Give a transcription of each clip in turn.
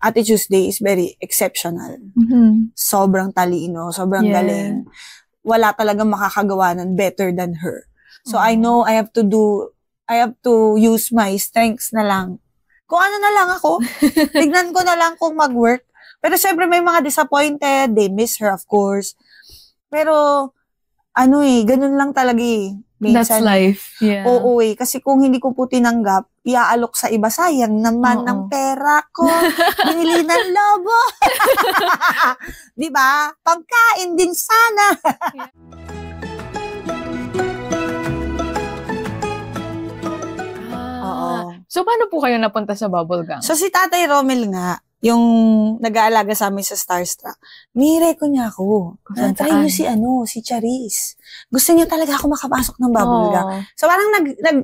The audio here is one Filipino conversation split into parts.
Ate Tuesday is very exceptional. Sobrang talino, sobrang galing. Wala talagang makakagawa ng better than her. So I know I have to use my strengths na lang. Kung ano na lang ako, tignan ko na lang kung mag-work. Pero syempre may mga disappointed, they miss her of course. Pero ganun lang talaga eh. Minsan, that's life. Yeah. Oo eh. Kasi kung hindi ko po tinanggap, iaalok sa iba. Sayang naman ng pera ko. Binili ng lobo. Diba? Pagkain din sana. So, paano po kayo napunta sa Bubble Gang? So, si Tatay Romel nga, yung nag-aalaga sa amin sa Starstruck, nire-ko niya ako. Try niyo si Charis. Gusto niya talaga ako makapasok ng Bubble Gang. So, parang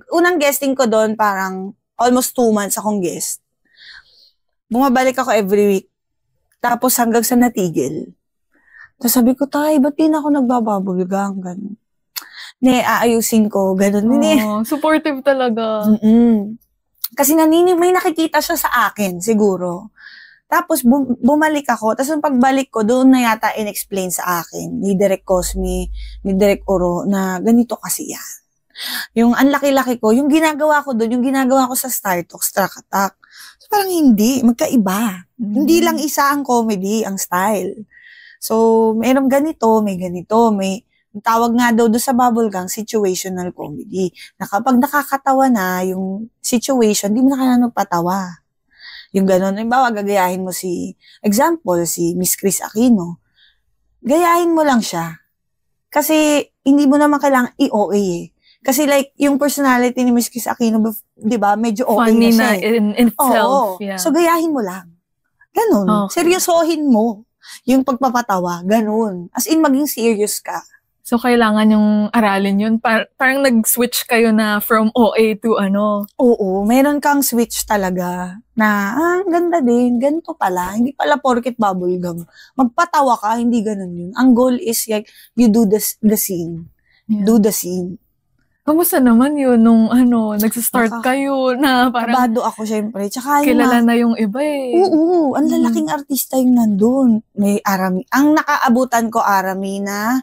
unang guesting ko doon, parang almost 2 months akong guest. Bumabalik ako every week. Tapos hanggang sa natigil. Tapos sabi ko, Tay, ba't di na ako nagbabubble gang? Ganun. Aayusin ko. Ganun. Supportive talaga. Kasi may nakikita siya sa akin, siguro. Tapos, bumalik ako. Tapos, yung pagbalik ko, doon na yata in-explain sa akin ni Direk Cosme, ni Direk Oro, na ganito kasi yan. Yung ang laki-laki ko, yung ginagawa ko doon, yung ginagawa ko sa Star Talk, Struck Attack. So, parang hindi. Magkaiba. Hindi lang isa ang comedy, ang style. So, mayroong ganito, may ganito, may tawag nga daw doon sa Bubble Gang, situational comedy. Na kapag nakakatawa na yung situation, di mo na kailangan magpatawa. Yung gano'n. Halimbawa, gagayahin mo si Miss Chris Aquino. Gayahin mo lang siya. Kasi, hindi mo naman kailangan i-OA eh. Kasi like, yung personality ni Miss Chris Aquino, di ba, medyo OA funny na siya eh. in itself. Yeah. So, gayahin mo lang. Ganun. Okay. Seryosohin mo yung pagpapatawa. Ganun. As in, maging serious ka. So, kailangan yung aralin yun. Parang nag-switch kayo na from OA to Oo, meron kang switch talaga na, ganda din, ganito pala. Hindi pala porket bubble gum. Magpatawa ka, hindi ganun yun. Ang goal is like, you do the scene. Yeah. Do the scene. Kamusta naman yun nung nagsistart kayo na parang... Kabado ako, syempre. Tsaka kilala na yung iba eh. Oo, ang lalaking artista yung nandun. May Arami. Ang nakaabutan ko, Arami na...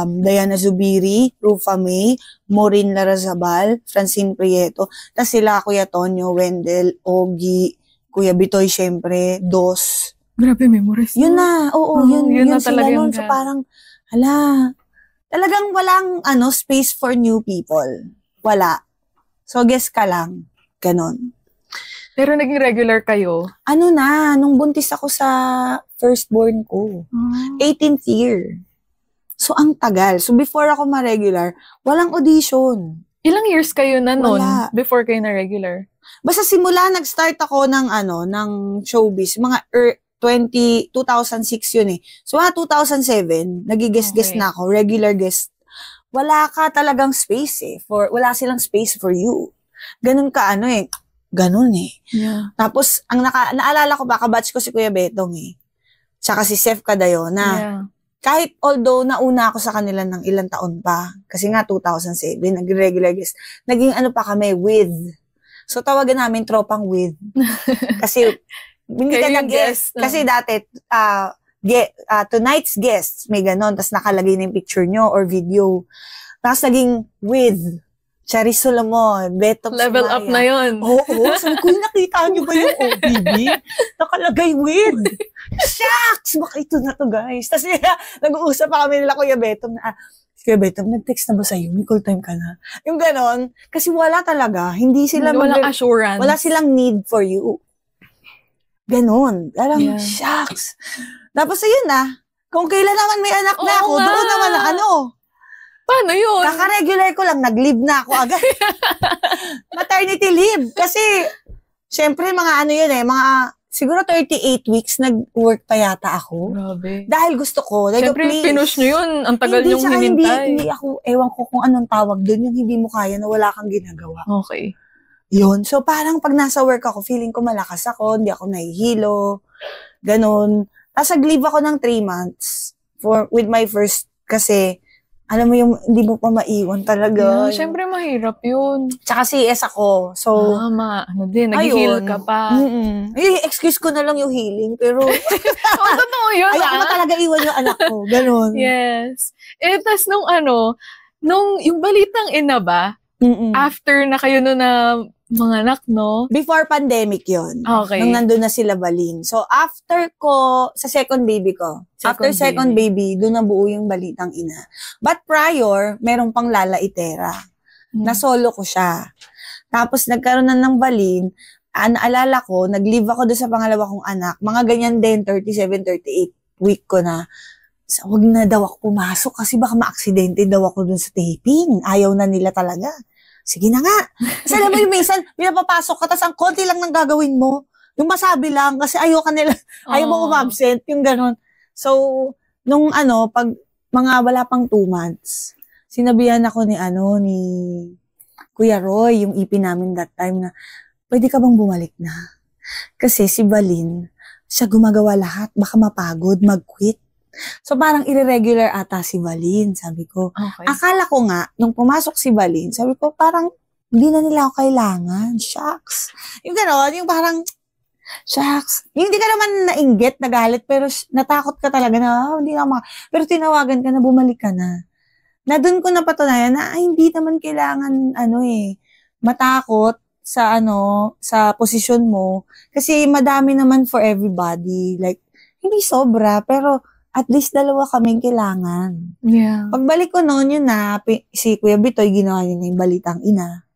Diana Zubiri, Rufa May, Maureen Larazabal, Francine Prieto, tapos sila Kuya Tonyo, Wendell, Ogie, Kuya Bitoy, syempre, Dos. Grabe, memories. Yun na, yun na sila nun. So parang, talagang walang space for new people. Wala. So guess ka lang. Ganon. Pero naging regular kayo? Nung buntis ako sa firstborn ko. 18th year. So, ang tagal. So, before ako ma-regular, walang audition. Ilang years kayo na nun before kayo na-regular? Basta simula, nag-start ako ng showbiz. Mga 2006 yun eh. So, 2007, nagigest-guest na ako, regular guest. Wala ka talagang space eh. Wala silang space for you. Ganun ka Ganun eh. Yeah. Tapos, naalala ko ba, kabatch ko si Kuya Betong eh. Tsaka si Sef Cadayona. Yeah. Kahit although nauna ako sa kanila ng ilang taon pa, kasi nga 2007, nag-regular guest, naging pa kami, with. So, tawagan namin tropang with. Kasi, hindi ka nag-guest. Kasi dati, tonight's guests, may ganon, tapos nakalagay na yung picture nyo or video. Tapos naging with. Charis Solomon, Betong level Sumaya. Up na yun. Oo. Sabi ko, nakita nyo ba yung OBB? Nakalagay with. Shucks! Baka ito na to, guys. Tapos nag-uusap pa kami nila, Kuya Betong, na, Kuya Betong, nag-text na ba sa'yo? May call time ka na. Yung ganon. Kasi wala talaga. Hindi sila walang assurance. Wala silang need for you. Ganon. Parang, shucks. Tapos ayun kung kailan naman may anak na ako, doon naman paano yun? Kaka-regular ko lang, nag-leave na ako agad. Maternity leave. Kasi, syempre, mga mga, siguro 38 weeks, nag-work pa yata ako. Grabe. Dahil gusto ko. Syempre, pinush nyo yun. Ang tagal nyong hinintay. Hindi ako, ewan ko kung anong tawag doon, yung hindi mo kaya na wala kang ginagawa. Okay. Yun. So, parang pag nasa work ako, feeling ko malakas ako, hindi ako nahihilo. Ganon. Tapos, nag-leave ako ng 3 months with my first, kasi, alam mo yung hindi mo pa maiwan talaga. Yeah, syempre mahirap yun. Tsaka CS ako. So, naghihil ka pa. Excuse ko na lang yung healing, pero totoo yun. ayoko na talaga iwan yung anak ko. Ganon. Yes. Tas nung yung balitang ina ba, after na kayo na mga anak, no? Before pandemic yon. Okay. Nung nandun na sila Balin. So, after ko, sa second baby ko, second baby, doon nabuo yung balitang ina. But prior, merong pang Lala Itera. Na solo ko siya. Tapos, nagkaroon na ng Balin. Naalala ko, nag-leave ako doon sa pangalawa kong anak. Mga ganyan din, 37, 38 week ko na. So, wag na daw ako pumasok kasi baka ma-aksidente daw ako doon sa taping. Ayaw na nila talaga. Sige na nga. Kasi alam mo yung minsan, pinapapasok ka, tas ang konti lang nang gagawin mo. Yung masabi lang, kasi ayaw mo umabsent, yung gano'n. So, nung pag mga wala pang 2 months, sinabihan ako ni Kuya Roy, yung EP namin that time na, pwede ka bang bumalik na? Kasi si Balin, siya gumagawa lahat, baka mapagod, mag-quit. So, parang irregular ata si Balin, sabi ko. Okay. Akala ko nga, nung pumasok si Balin, sabi ko, parang, hindi na nila ako kailangan. Shucks. Yung gano'n, yung parang, shucks. Yung hindi ka naman nainggit, nagalit, pero natakot ka talaga na, hindi na pero tinawagan ka na, bumalik ka na. Na doon ko napatunayan na, hindi naman kailangan, matakot sa, sa posisyon mo. Kasi madami naman for everybody. Like, hindi sobra, pero, at least 2 kaming kailangan. Yeah. Pagbalik ko noon, yun na, si Kuya Bitoy, ginawa niya na yung balitang ina.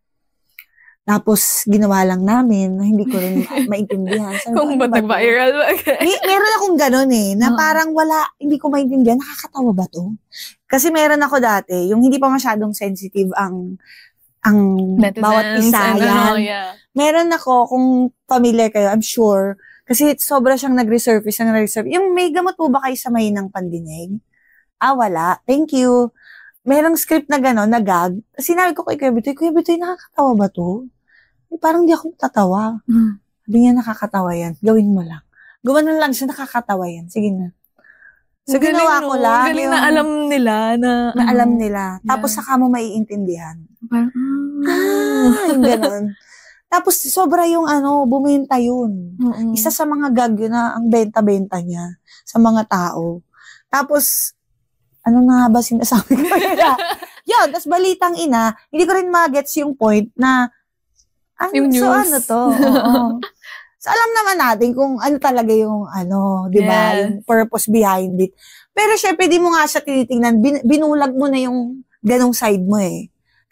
Tapos, ginawa lang namin, na hindi ko rin maintindihan. Kung ba't nag-viral ba? Meron akong ganun na parang hindi ko maintindihan, nakakatawa ba to? Kasi meron ako dati, yung hindi pa masyadong sensitive ang bawat isa yan. Yeah. Meron ako, kung familiar kayo, I'm sure, kasi sobra siyang nag-resurface. Yung may gamot po ba kayo sa mahinang pandinig? Wala. Thank you. Merong script na gano'n, na gag. Sinabi ko kay Kuya Bitoy, nakakatawa ba to? Parang di ako tatawa. Sabi niya, nakakatawa yan. Gawin mo lang. Gumanon lang siya, nakakatawa yan. Sige na. So, ginawa ko lang. Galing na alam nila na alam nila. Tapos, saka mo maiintindihan. Parang, yung gano'n. Tapos, sobra yung bumenta yun. Isa sa mga gag yun na ang benta-benta niya sa mga tao. Tapos, ano na ba sinasabi ko nila? Yun, tapos balitang ina, hindi ko rin magets yung point na, yung news. So ano to? So, alam naman natin kung ano talaga yung di ba? Yung purpose behind it. Pero syempre, di mo nga siya tinitingnan, binulag mo na yung ganong side mo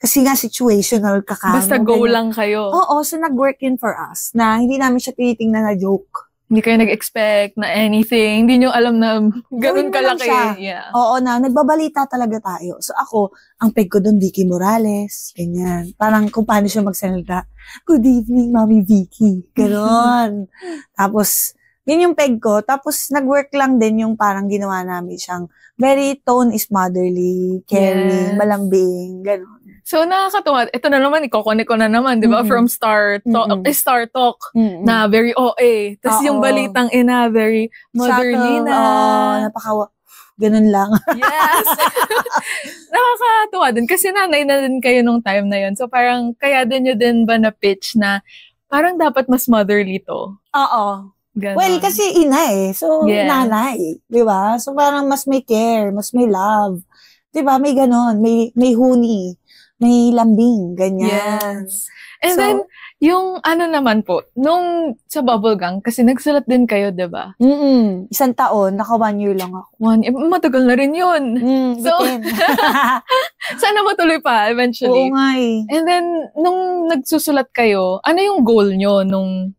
Kasi nga situational ka. Basta go lang kayo. Oo, so nag-work yun for us na hindi namin siya tinitingnan na joke. Hindi kayo nag-expect na anything. Hindi nyo alam na ganun kalaki. Yeah. Oo na, nagbabalita talaga tayo. So ako, ang peg ko doon, Vicky Morales. Ganyan. Parang kung paano siya magsalita. Good evening, Mami Vicky. Ganon. Tapos, yun yung peg ko. Tapos, nag-work lang din yung parang ginawa namin siyang very tone is motherly, caring, malambing, ganon. So, nakakatuwa. Ito na naman, iko-connect ko na naman, di ba? From Star Talk, na very OA. Tapos yung balitang ina, very motherly na. Ganun lang. Yes. Nakakatuwa din. Kasi nanay na din kayo nung time na yun. So, parang, kaya din nyo din ba na pitch na, parang dapat mas motherly to? Oo. Ganon. Well, kasi ina So, nanay. Di ba? So, parang mas may care, mas may love. Di ba? May ganon. May huni. May lambing, ganyan. Yes. And then, yung naman po, nung sa Bubble Gang, kasi nagsulat din kayo, diba? 1 taon, naka 1 year lang ako. 1 year, matagal na rin yun. So, sana matuloy pa, eventually. Oo nga And then, nung nagsusulat kayo, ano yung goal nyo nung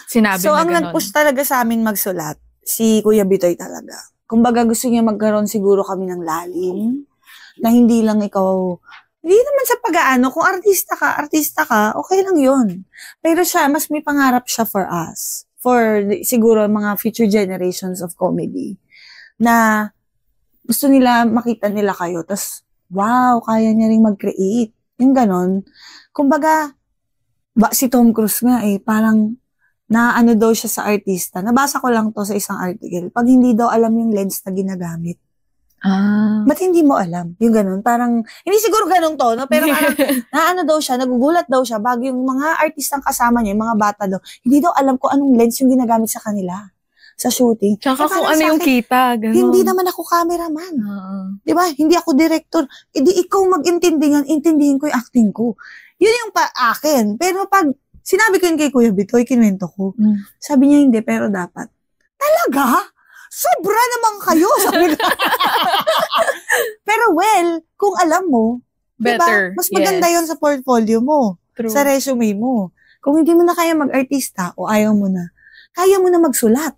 sinabi na gano'n? Ang nag-push talaga sa amin magsulat, si Kuya Bitoy talaga. Kumbaga, gusto niya magkaroon siguro kami ng lalim, na hindi lang ikaw. Hindi naman sa pag-aano, kung artista ka, okay lang yun. Pero siya, mas may pangarap siya for us. For siguro mga future generations of comedy. Na gusto nila, makita nila kayo. Tapos, wow, kaya niya rin mag-create. Yung ganon. Kumbaga, si Tom Cruise nga parang naano daw siya sa artista. Nabasa ko lang to sa isang article. Pag hindi daw alam yung lens na ginagamit, Ba't hindi mo alam? Yung ganun, parang, hindi siguro ganun to, no? Pero parang, naano daw siya, nagugulat daw siya, bago yung mga artistang kasama niya, yung mga bata daw, hindi daw alam kung anong lens yung ginagamit sa kanila, sa shooting. Tsaka kung parang ano sa yung akin, kita, ganun. hindi naman ako cameraman. Di ba? Hindi ako director. Di ikaw intindihin ko yung acting ko. Yun yung akin. Pero pag sinabi ko yun kay Kuya Bitoy, kinuwento ko. Sabi niya, hindi, pero dapat. Talaga? Sobra naman kayo. Sabi ko. Pero well, kung alam mo, better. Diba? Mas maganda yun sa portfolio mo. True. Sa resume mo. Kung hindi mo na kaya mag-artista o ayaw mo na, kaya mo na magsulat.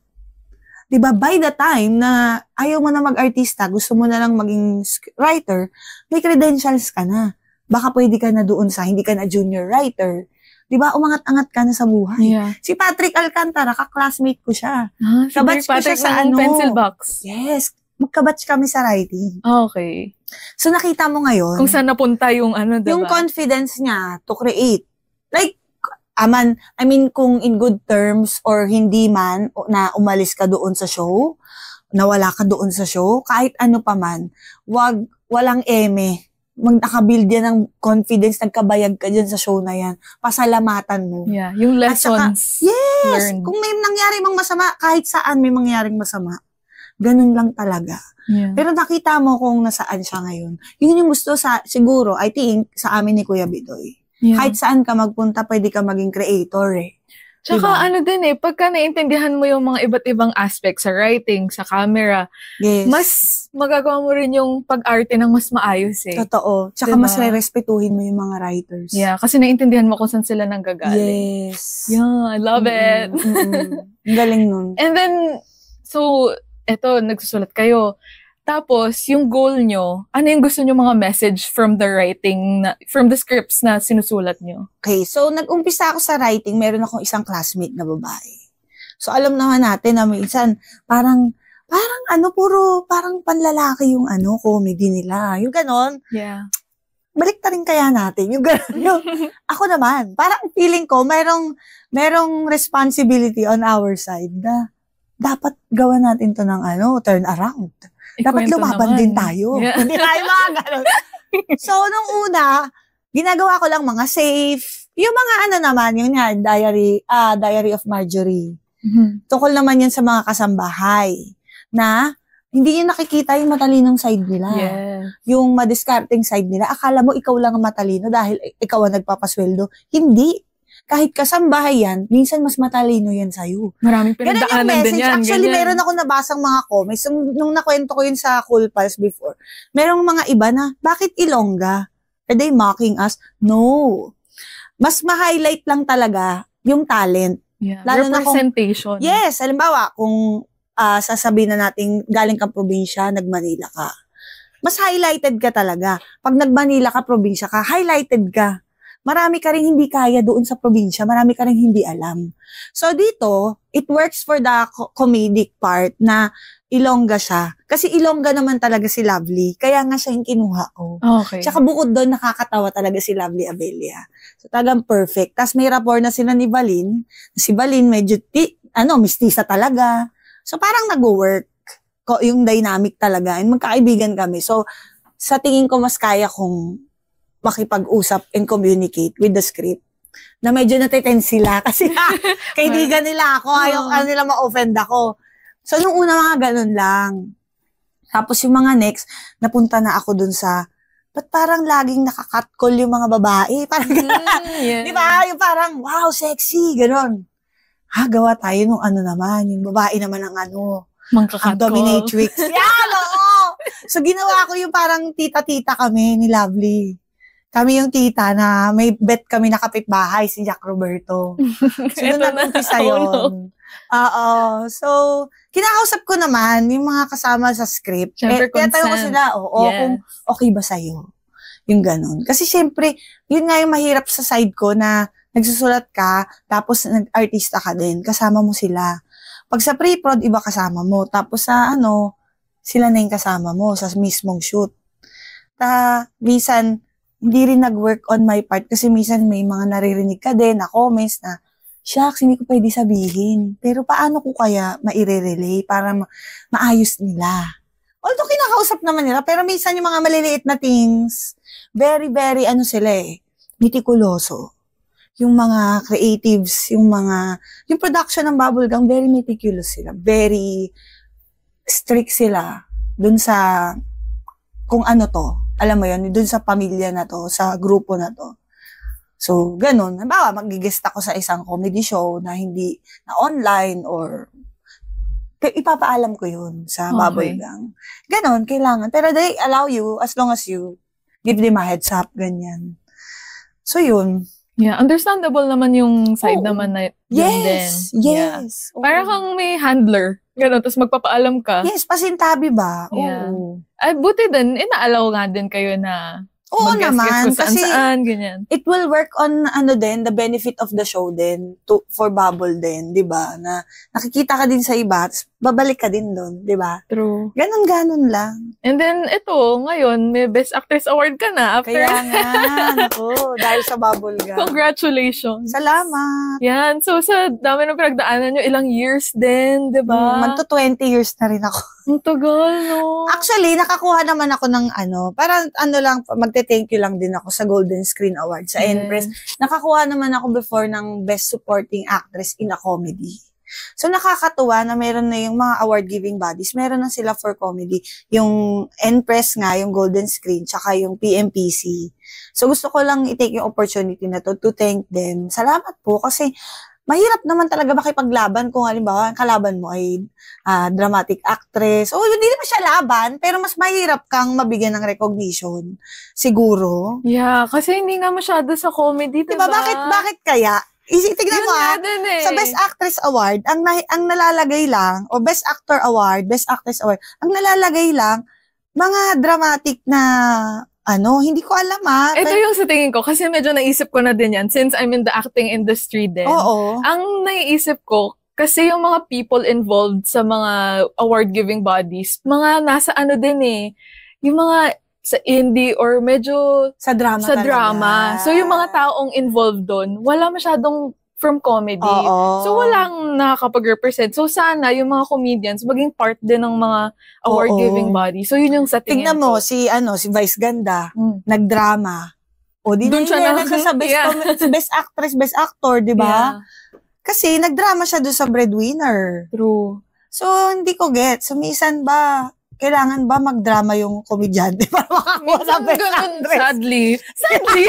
Diba? By the time na ayaw mo na mag-artista, gusto mo na lang maging writer, may credentials ka na. Baka pwede ka na doon sa hindi ka na junior writer. Diba? Umangat-angat ka na sa buhay. Yeah. Si Patrick Alcantara, ka-classmate ko siya. Si Kabatch ko siya sa pencil box. Yes. Magkabatch kami sa writing. Okay. So, nakita mo ngayon. Kung saan napunta yung diba? Yung confidence niya to create. Like, I mean, kung in good terms or hindi man, na umalis ka doon sa show, nawala ka doon sa show, kahit ano pa man, walang eme. Nakabuild yan ng confidence, nagkabayag ka dyan sa show na yan. Pasalamatan mo. Yeah, yung lessons learned. Kung may nangyari mang masama, kahit saan may mangyaring masama, ganun lang talaga. Yeah. Pero nakita mo kung nasaan siya ngayon. Yun yung gusto siguro, I think, sa amin ni Kuya Bidoy. Yeah. Kahit saan ka magpunta, pwede ka maging creator eh. Tsaka din pagka naintindihan mo yung mga iba't ibang aspects sa writing, sa camera, mas magagawa mo rin yung pag-arte ng mas maayos eh. Totoo. Tsaka mas re-respetuhin mo yung mga writers. Yeah, kasi naintindihan mo kung saan sila nanggagaling. Yes. Yeah, I love it. Ang galing nun. And then, so, eto, nagsusulat kayo. Tapos, yung goal nyo, ano yung gusto nyo mga message from the writing, from the scripts na sinusulat nyo? Okay, so nag-umpisa ako sa writing, meron akong isang classmate na babae. So, alam naman natin na minsan, parang parang panlalaki yung comedy nila. Yung ganon. Yeah. Balik ta rin kaya natin. Yung ganon. Ako naman, parang feeling ko, merong responsibility on our side na dapat gawa natin to ng turn around. Dapat lumaban din tayo. Yeah. Hindi tayo mga gano'n. So, nung una, ginagawa ko lang mga safe. Yung mga naman, yung Diary of Marjorie. Mm-hmm. Tungkol naman yan sa mga kasambahay na hindi yung nakikita yung matalinong side nila. Yeah. Yung madiscarding side nila. Akala mo ikaw lang ang matalino dahil ikaw ang nagpapasweldo. Hindi. Kahit kasambahay yan, minsan mas matalino yan sa'yo. Maraming pinagdaanan din yan. Actually, ganyan. meron ako nabasang mga comments. Nung nakwento ko yun sa Cool Pals before, merong mga iba na, bakit Ilongga? Are they mocking us? No. Mas ma-highlight lang talaga yung talent. Yeah. Lalo representation. Yes. Halimbawa, kung sasabihin na natin galing kang probinsya, nag-Manila ka. Mas highlighted ka talaga. Pag nag-Manila ka, probinsya ka, highlighted ka. Marami ka rin hindi kaya doon sa probinsya, marami ka rin hindi alam. So dito, it works for the comedic part na Ilongga siya. Kasi Ilongga naman talaga si Lovely, kaya nga siya yung kinuha ko. Okay. Tsaka bukod doon, nakakatawa talaga si Lovely Abelia. So talagang perfect. Tapos may rapport na sila ni Balin. Si Balin medyo, mistisa talaga. So parang nag-work yung dynamic talaga. And magkaibigan kami. So sa tingin ko, mas kaya kong makipag-usap and communicate with the script. Na medyo natitense sila kasi kaibigan nila ako, ayaw nila ma-offend ako. So, nung una mga ganun lang. Tapos yung mga next, napunta na ako dun sa, ba't parang laging nakakatcall yung mga babae? Parang yeah. Di ba? Yung parang, wow, sexy, ganun. Gawa tayo nung naman, yung babae naman ang ang dominatrix. Yan, oo! So, ginawa ko yung parang tita-tita kami ni Lovely. Kami yung tita na may bet kami na kapitbahay, si Jack Roberto. So, doon nag-umpisa yun. Oo. So, kinakausap ko naman yung mga kasama sa script. Siyempre, kaya tayo ko sila, kung okay ba sa'yo. Yung ganun. Kasi syempre, yun nga yung mahirap sa side ko na nagsusulat ka, tapos nag-artista ka din, kasama mo sila. Pag sa pre-prod, iba kasama mo. Tapos sa sila na yung kasama mo sa mismong shoot. Minsan, hindi rin nag-work on my part kasi minsan may mga naririnig ka din na comments na, shucks, hindi ko pwede sabihin. Pero paano ko kaya maire-relay para maayos nila? Although kinakausap naman nila, pero minsan yung mga maliliit na things, very, very, meticuloso. Yung mga creatives, yung production ng bubblegum, very meticulous sila. Very strict sila dun sa, kung ano to, alam mo yun, dun sa pamilya na to, sa grupo na to. So, ganun. Halimbawa, mag-guest ako sa isang comedy show na hindi, na online or ipapaalam ko yun sa bubblegum. Ganon, kailangan. Pero they allow you as long as you give them a heads up, ganyan. So, yun. Yeah, understandable naman yung side naman na yun din. Yes. Yeah. Para kang may handler. Ganon, tapos magpapaalam ka. Yes, pasintabi ba? Yeah. Oo. Ay, buti din, inaalaw nga din kayo na Oo naman, kasi saan, ganyan. It will work on the benefit of the show din, for Bubble din, di ba? Na nakikita ka din sa iba, babalik ka din doon, di ba? True. Ganon lang. And then, ito, ngayon, may Best Actress Award ka na after. Kaya nga, naku, dahil sa Bubble Gum. Congratulations. Salamat. Yan, so sa dami ng pinagdaanan nyo, ilang years din, di ba? Magto 20 years na rin ako. Ang tagal, no? Actually, nakakuha naman ako ng parang lang, magte-thank you lang din ako sa Golden Screen Award, sa Empress. Nakakuha naman ako before ng Best Supporting Actress in a Comedy. So, nakakatuwa na meron na yung mga award-giving bodies. Meron na sila for comedy. Yung Empress nga, yung Golden Screen, tsaka yung PMPC. So, gusto ko lang i-take yung opportunity na to thank them. Salamat po kasi mahirap naman talaga makipaglaban kung halimbawa ang kalaban mo ay dramatic actress. O, hindi naman siya laban, pero mas mahirap kang mabigyan ng recognition. Siguro. Yeah, kasi hindi nga masyado sa comedy, diba? Bakit kaya? Tignan mo sa Best Actress Award, ang nalalagay lang, o Best Actor Award, Best Actress Award, ang nalalagay lang, mga dramatic na, hindi ko alam Ito yung sa tingin ko, kasi medyo naisip ko na din yan, since I'm in the acting industry din. Oo. Ang naiisip ko, kasi yung mga people involved sa mga award-giving bodies, mga nasa din yung mga sa indie or medyo sa drama drama. So, yung mga taong involved doon, wala masyadong from comedy. Oo. So, walang nakakapag-represent. So, sana yung mga comedians maging part din ng mga award-giving body. So, yun yung sa tingin Tingnan mo, si Vice Ganda, nagdrama. O, di doon siya sa Best Actress, Best Actor, di ba? Yeah. Kasi, nagdrama siya doon sa Breadwinner. True. So, hindi ko get. So, minsan ba, kailangan ba magdrama yung komedyante para makakuha sa Best Actress? Sadly.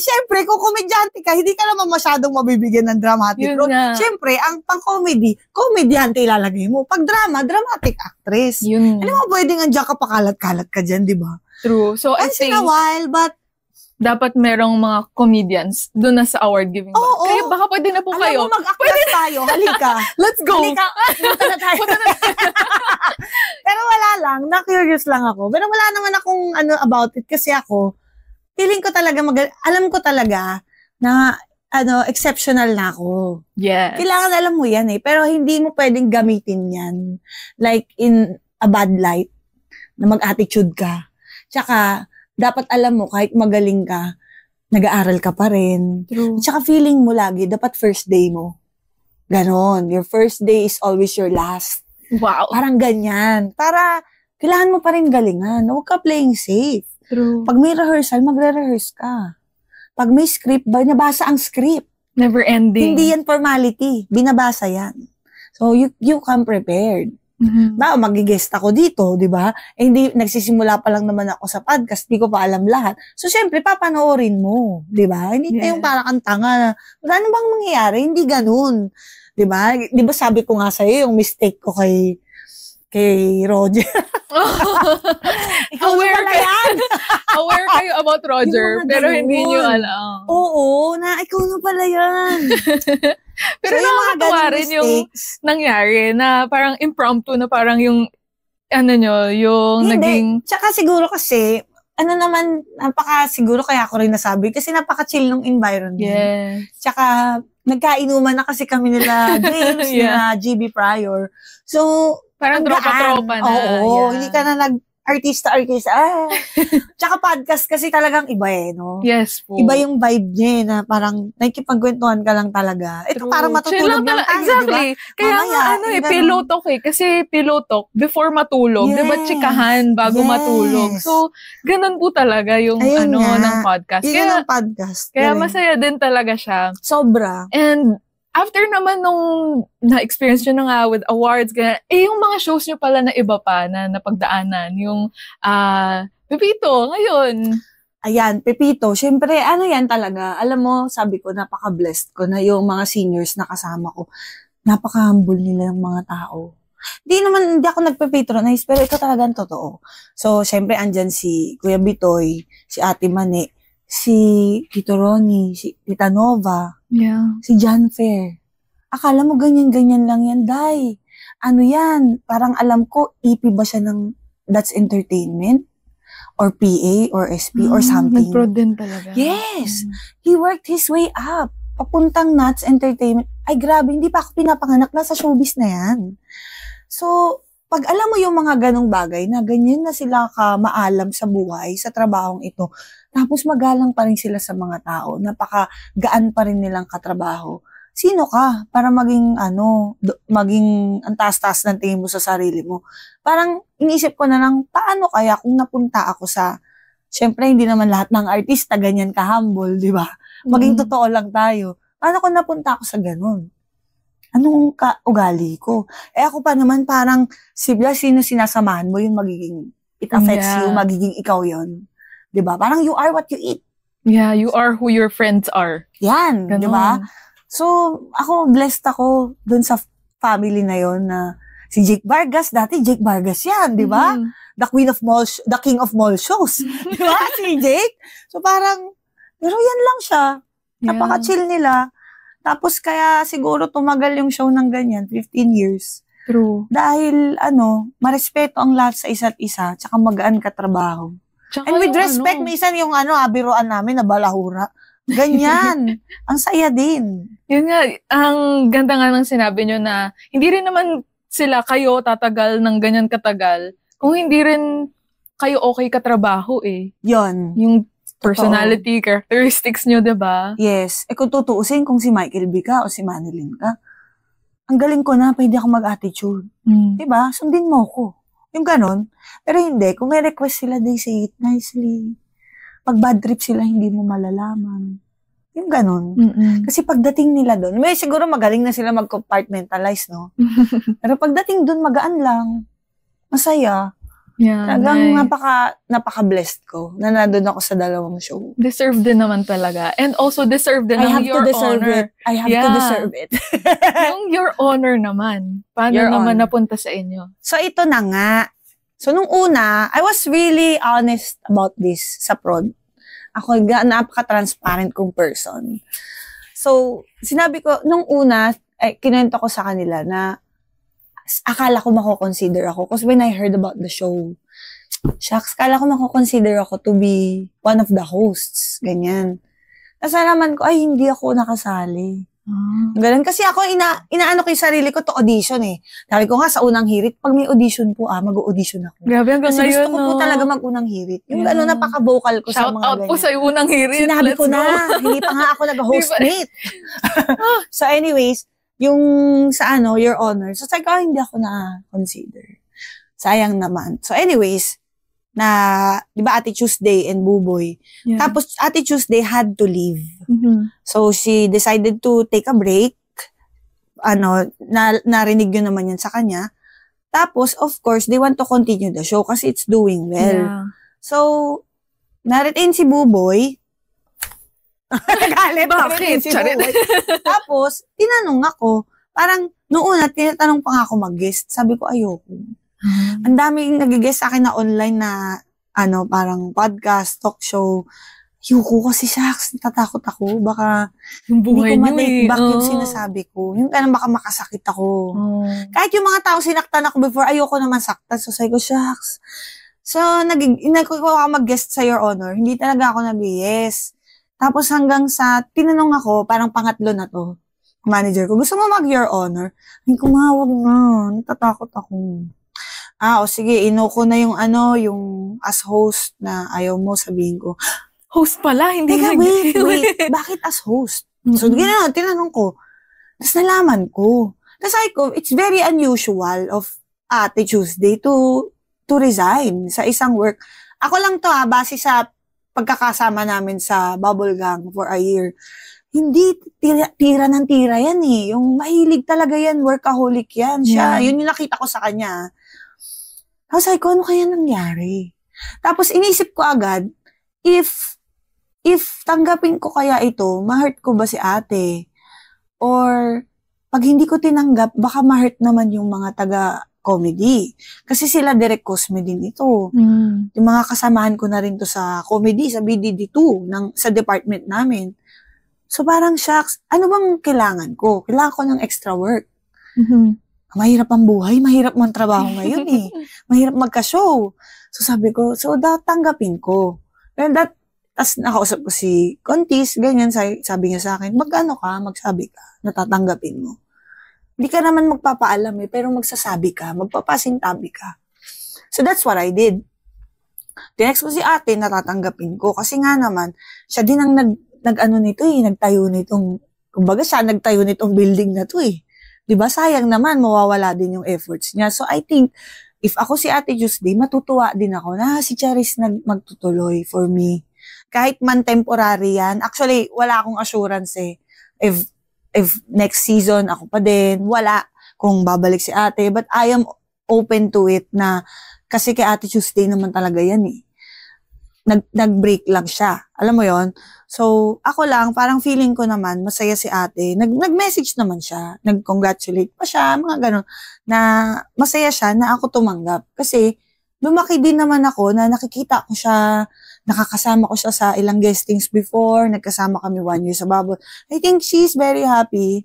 Siyempre, kung komedyante ka, hindi ka naman masyadong mabibigyan ng dramatic role. Siyempre, ang pang-comedy, komedyante ilalagay mo. Pag drama, dramatic actress. Yun. Ano mo, pwedeng andyan ka pakalat-kalat ka dyan, di ba? True. So, once in a while, but dapat merong mga comedians doon na sa award-giving body. Kaya baka pwede na po kayo. Alam mo, mag-actress tayo. Halika. Let's go. Halika. Punta na tayo. Pero wala lang. Na-curious lang ako. Pero wala naman akong about it. Kasi ako, feeling ko talaga, alam ko talaga na exceptional na ako. Yes. Kailangan alam mo yan Pero hindi mo pwedeng gamitin yan. Like in a bad light. Na mag-attitude ka. Tsaka, dapat alam mo, kahit magaling ka, nag-aaral ka pa rin. True. Tsaka feeling mo lagi, dapat first day mo. Ganon. Your first day is always your last. Wow. Parang ganyan. Para, kailangan mo pa rin galingan. Huwag ka playing safe. True. Pag may rehearsal, magre-rehearse ka. Pag may script, binabasa ang script. Never ending. Hindi yan formality. Binabasa yan. So, you come prepared. Mm-hmm. Mag-guest ako dito, di ba? Hindi, nagsisimula pa lang naman ako sa podcast, di ko pa alam lahat. So, syempre, papanoorin mo, di ba? Hindi na yung parang kang tanga na, wala na bang mangyayari? Hindi ganun. Di ba? Di ba sabi ko nga sa'yo, yung mistake ko kay Roger. Ikaw aware pala yan. Aware kayo about Roger, pero hindi nyo alam. Oo, ikaw na pala yan. Pero so, nakakatuwa rin yung nangyari na parang impromptu na parang yung yung hindi. Naging... Tsaka siguro kasi, siguro kaya ako rin nasabi kasi napaka-chill ng environment. Yes. Tsaka, nagkainuman na kasi kami nila James, nila GB Pryor. So, parang tropa-tropa na. Oo, hindi ka na artista. Tsaka podcast kasi talagang iba no? Yes po. Iba yung vibe niya na parang nakikipagkwentuhan ka lang talaga. Ito True. parang matutulog lang tayo, exactly. Diba? Kaya Mamaya, pillow talk Kasi pillow talk, before matulog, yes. diba chikahan bago matulog. So, ganun po talaga yung ng podcast. Yun ang podcast. Kaya masaya din talaga siya. Sobra. And after naman nung na-experience nyo na nga with awards, ganyan, yung mga shows nyo pala na iba pa na napagdaanan, yung Pepito, ngayon. Ayan, Pepito, syempre, yan talaga. Alam mo, sabi ko, napaka-blessed ko na yung mga seniors na kasama ko. Napaka-humble nila yung mga tao. Hindi ako nagpe-patronize, pero ito talaga ang totoo. So, syempre, andyan si Kuya Bitoy, si Ate Mane, si Tito Ronnie, si Tita Nova, si John Fair. Akala mo ganyan-ganyan lang yan, Day. Ano yan? Parang alam ko, EP ba siya ng That's Entertainment? Or PA, or SP, or something. Nag-prod din talaga. Yes! He worked his way up. Papuntang Nuts Entertainment. Ay, grabe, hindi pa ako pinapanganak. Nasa showbiz na yan. So, pag alam mo yung mga ganong bagay na ganyan na sila maalam sa buhay, sa trabahong ito, tapos magalang pa rin sila sa mga tao, napakagaan pa rin nilang katrabaho. Sino ka para maging ang taas-taas ng tingin mo sa sarili mo? Parang iniisip ko na lang, paano kaya kung napunta ako syempre hindi naman lahat ng artista ganyan ka-humble, di ba? Maging totoo lang tayo. Paano kung napunta ako sa ganun? Anong ugali ko? Ako pa naman parang, sino sinasamahan mo yung magiging, it affects you, magiging ikaw yon, di ba? Parang you are what you eat. Yeah, you are who your friends are. Yan, di ba? So, ako, blessed ako dun sa family na yon na si Jake Vargas, dati Jake Vargas yan, di ba? The king of mall shows. Di ba? Si Jake. So, parang, pero yan lang siya. Napaka-chill nila. Tapos, kaya siguro tumagal yung show ng ganyan, 15 years. True. Dahil, marespeto ang lahat sa isa't isa, tsaka magaan ka trabaho. And with respect, minsan yung biruan namin na balahura. Ganyan. Ang saya din. Yun nga, ang ganda nga ng sinabi nyo na hindi rin naman kayo tatagal ng ganyan katagal kung hindi rin kayo okay katrabaho Yun. Yung personality, characteristics nyo, diba? Yes. Kung tutuusin, kung si Michael B. ka o si Manilyn ka, ang galing ko na, pwede ako mag-attitude. Diba? Sundin mo ko. Yung ganon. Pero hindi. Kung may request sila, they say it nicely. Pag bad trip sila, hindi mo malalaman. Yung ganon. Kasi pagdating nila doon, may siguro magaling na sila mag-compartmentalize, no? Pero pagdating doon, magaan lang. Masaya. Yeah, talagang napaka-blessed ko na nandun ako sa dalawang show. Deserve din naman talaga. And also deserve din ng your honor. I have to deserve it. Yung your honor naman. Paano naman napunta sa inyo? So ito na nga. So nung una, I was really honest about this sa prod. Ako napaka-transparent kong person. So sinabi ko, nung una, kinuwento ko sa kanila na akala ko mako-consider ako. Because when I heard about the show, shucks, akala ko mako-consider ako to be one of the hosts. Ganyan. Tapos nalaman ko, ay, hindi ako nakasali. Ganun. Kasi ako, inaano ko yung sarili ko to audition Sabi ko nga, sa unang hirit, pag may audition po, mag-audition ako. Grabe, hanggang kasi ngayon, gusto ko po talaga mag-unang hirit. Yung gano'n, napaka-vocal ko sa mga ganyan. Shout out po sa unang hirit. Sinabi ko na, hindi pa nga ako nag-hostmate. So anyways, yung sa your honor. So, sabi ko, hindi ako na-consider. Sayang naman. So, anyways, di ba, Ate Tuesday and Buboy. Yeah. Tapos, Ate Tuesday had to leave. So, she decided to take a break. Narinig yun naman yan sa kanya. Tapos, of course, they want to continue the show kasi it's doing well. Yeah. So, na-retain si Buboy. Nagalit. Bakit? Si Buboy. Tapos, tinanong ako, parang, noong una, tinatanong pa nga ako mag-guest. Sabi ko, ayoko. Ang daming nag-guest sa akin na online na, parang podcast, talk show. Ayoko kasi, shucks, natatakot ako. Baka, yung buhay hindi ko ma-take back yung oh. sinasabi ko. Yung ganun, baka makasakit ako. Kahit yung mga tao sinaktan ako before, ayoko naman saktan. So, sabi ko, shucks. So, nagkukuha ako mag-guest sa Your Honor. Hindi talaga ako nag-yes. Tapos hanggang sa, tinanong ako, parang pangatlo na to, manager ko, gusto mo mag-Your Honor? Hindi ko wag na, natatakot ako. O sige, ko na yung yung as host na ayaw mo, sabihin ko. Host pala, hindi Teka, wait. Bakit as host? So, tinanong ko. Tapos nalaman ko. Tapos sabi ko, it's very unusual of Ate Tuesday to resign sa isang work. Ako lang to base sa pagkakasama namin sa Bubble Gang for a year. Hindi tira ng tira yan eh. Yung mahilig talaga yan, workaholic yan. Siya, yun yung nakita ko sa kanya. Tapos sabi ko, ano kaya nangyari? Tapos inisip ko agad, if tanggapin ko kaya ito, ma-hurt ko ba si ate? Or pag hindi ko tinanggap, baka ma-hurt naman yung mga taga-comedy. Kasi sila direct Cosme din ito. Yung mga kasamahan ko na rin to sa comedy, sa BDD2, sa department namin. So parang shucks, ano bang kailangan ko? Kailangan ko ng extra work. Mahirap ang buhay, mahirap mang trabaho ngayon eh. Mahirap magka-show. So sabi ko, tanggapin ko. And tas nakausap ko si Contis, ganyan, sabi niya sa akin, magsabi ka, natatanggapin mo. Hindi ka naman magpapaalam pero magsasabi ka, magpapasintabi ka. So that's what I did. Tinext ko si ate, natatanggapin ko. Kasi nga naman, siya din ang nagtayo nitong, kumbaga siya nagtayo nitong building na to eh. Diba, sayang naman, mawawala din yung efforts niya. So, I think, if ako si Ate Tuesday, matutuwa din ako na si Charis magtutuloy for me. Kahit man temporary yan. Actually, wala akong assurance eh. If next season, ako pa din, wala kung babalik si ate. But I am open to it na, kasi kay Ate Tuesday naman talaga yan eh. Nag-break lang siya. Alam mo yon. So, ako lang, parang feeling ko naman, masaya si ate. Nag-message naman siya. Nag-congratulate pa siya, mga gano'n. Na masaya siya na ako tumanggap. Kasi, lumaki din naman ako na nakikita ko siya, nakakasama ko siya sa ilang guestings before, nagkasama kami 1 year sa Bubble. I think she's very happy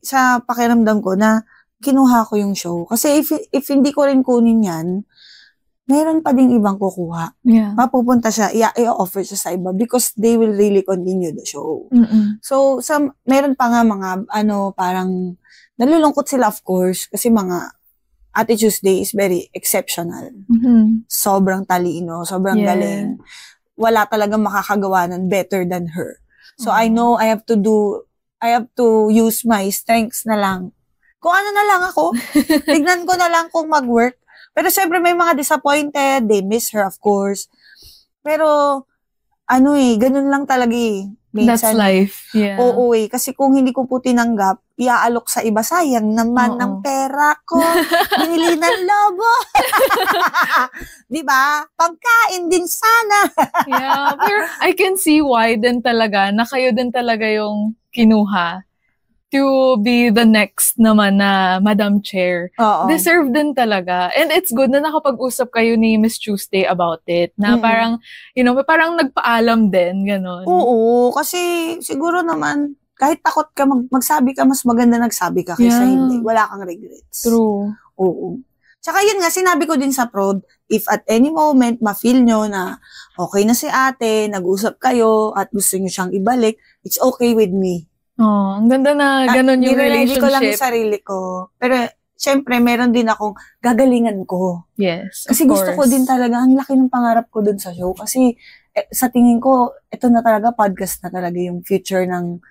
sa pakiramdam ko na kinuha ko yung show. Kasi if hindi ko rin kunin yan, meron pa ding ibang kukuha. Yeah. Mapupunta siya, i-offer siya sa iba because they will really continue the show. So, meron pa nga mga, parang, nalulungkot sila of course, kasi mga Ate Tuesday is very exceptional. Sobrang talino, sobrang galing. Wala talagang makakagawa ng better than her. So, I know I have to use my strengths na lang. Kung ano na lang ako, tignan ko na lang kung mag-work. Pero syempre may mga disappointed, they miss her of course. Pero, ganun lang talaga eh. That's Minsan, life. Yeah. Oo eh. Kasi kung hindi ko po tinanggap, iaalok sa iba. Sayang naman ng pera ko. Binili ng lobo. Diba? Pagkain din sana. Yeah. Pero I can see why din talaga, na kayo din talaga yung kinuha to be the next naman na Madam Chair. Oo. Deserve din talaga. And it's good na nakapag-usap kayo ni Miss Tuesday about it. Na parang, parang nagpaalam din, gano'n. Oo, kasi siguro naman, kahit takot ka, magsabi ka, mas maganda nagsabi ka kaysa hindi. Wala kang regrets. True. Oo. Tsaka yun nga, sinabi ko din sa prod, if at any moment, ma-feel nyo na okay na si ate, nag-usap kayo, at gusto nyo siyang ibalik, it's okay with me. Oh, ang ganda na ganun yung relationship. Hindi ko lang yung sarili ko. Pero, syempre, meron din akong gagalingan ko. Yes, Kasi gusto ko din talaga, ang laki ng pangarap ko dun sa show. Kasi, sa tingin ko, ito na talaga, podcast na talaga yung future ng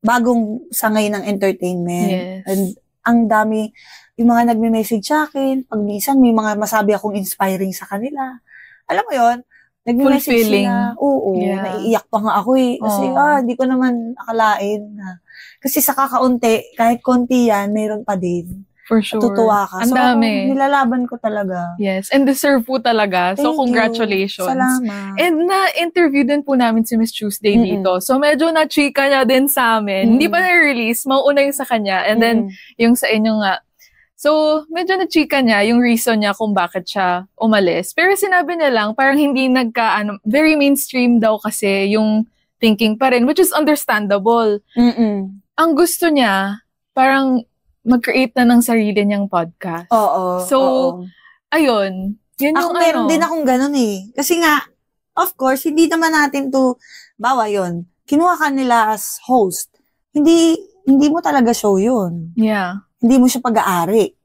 bagong sangay ng entertainment. Yes. And, ang dami, yung mga nagme-message sa akin, pag minsan may mga masabi akong inspiring sa kanila. Alam mo yon, nagme-message sila. Oo, naiiyak pa nga ako eh. Kasi, hindi ko naman akalain. Kasi sa kakaunti, kahit konti yan, mayroon pa din. For sure. Tutuwa ka. Ang dami. Nilalaban ko talaga. Yes, and deserve po talaga. So, Thank congratulations. you. Salamat. And na-interview din po namin si Miss Tuesday dito. So, medyo na-chika niya din sa amin. Hindi pa na-release. Mauuna yung sa kanya. And then, yung sa inyo nga. So, medyo na-chika niya yung reason niya kung bakit siya umalis. Pero sinabi niya lang, parang hindi very mainstream daw kasi yung thinking pa rin, which is understandable. Ang gusto niya, parang mag-create na ng sarili niyang podcast. Oo. So, ayun. Yun yung meron din akong ganun eh. Kasi nga, of course, hindi naman natin bawa yun. Kinuha ka nila as host. Hindi mo talaga show yun. Yeah. Hindi mo siya pag-aari.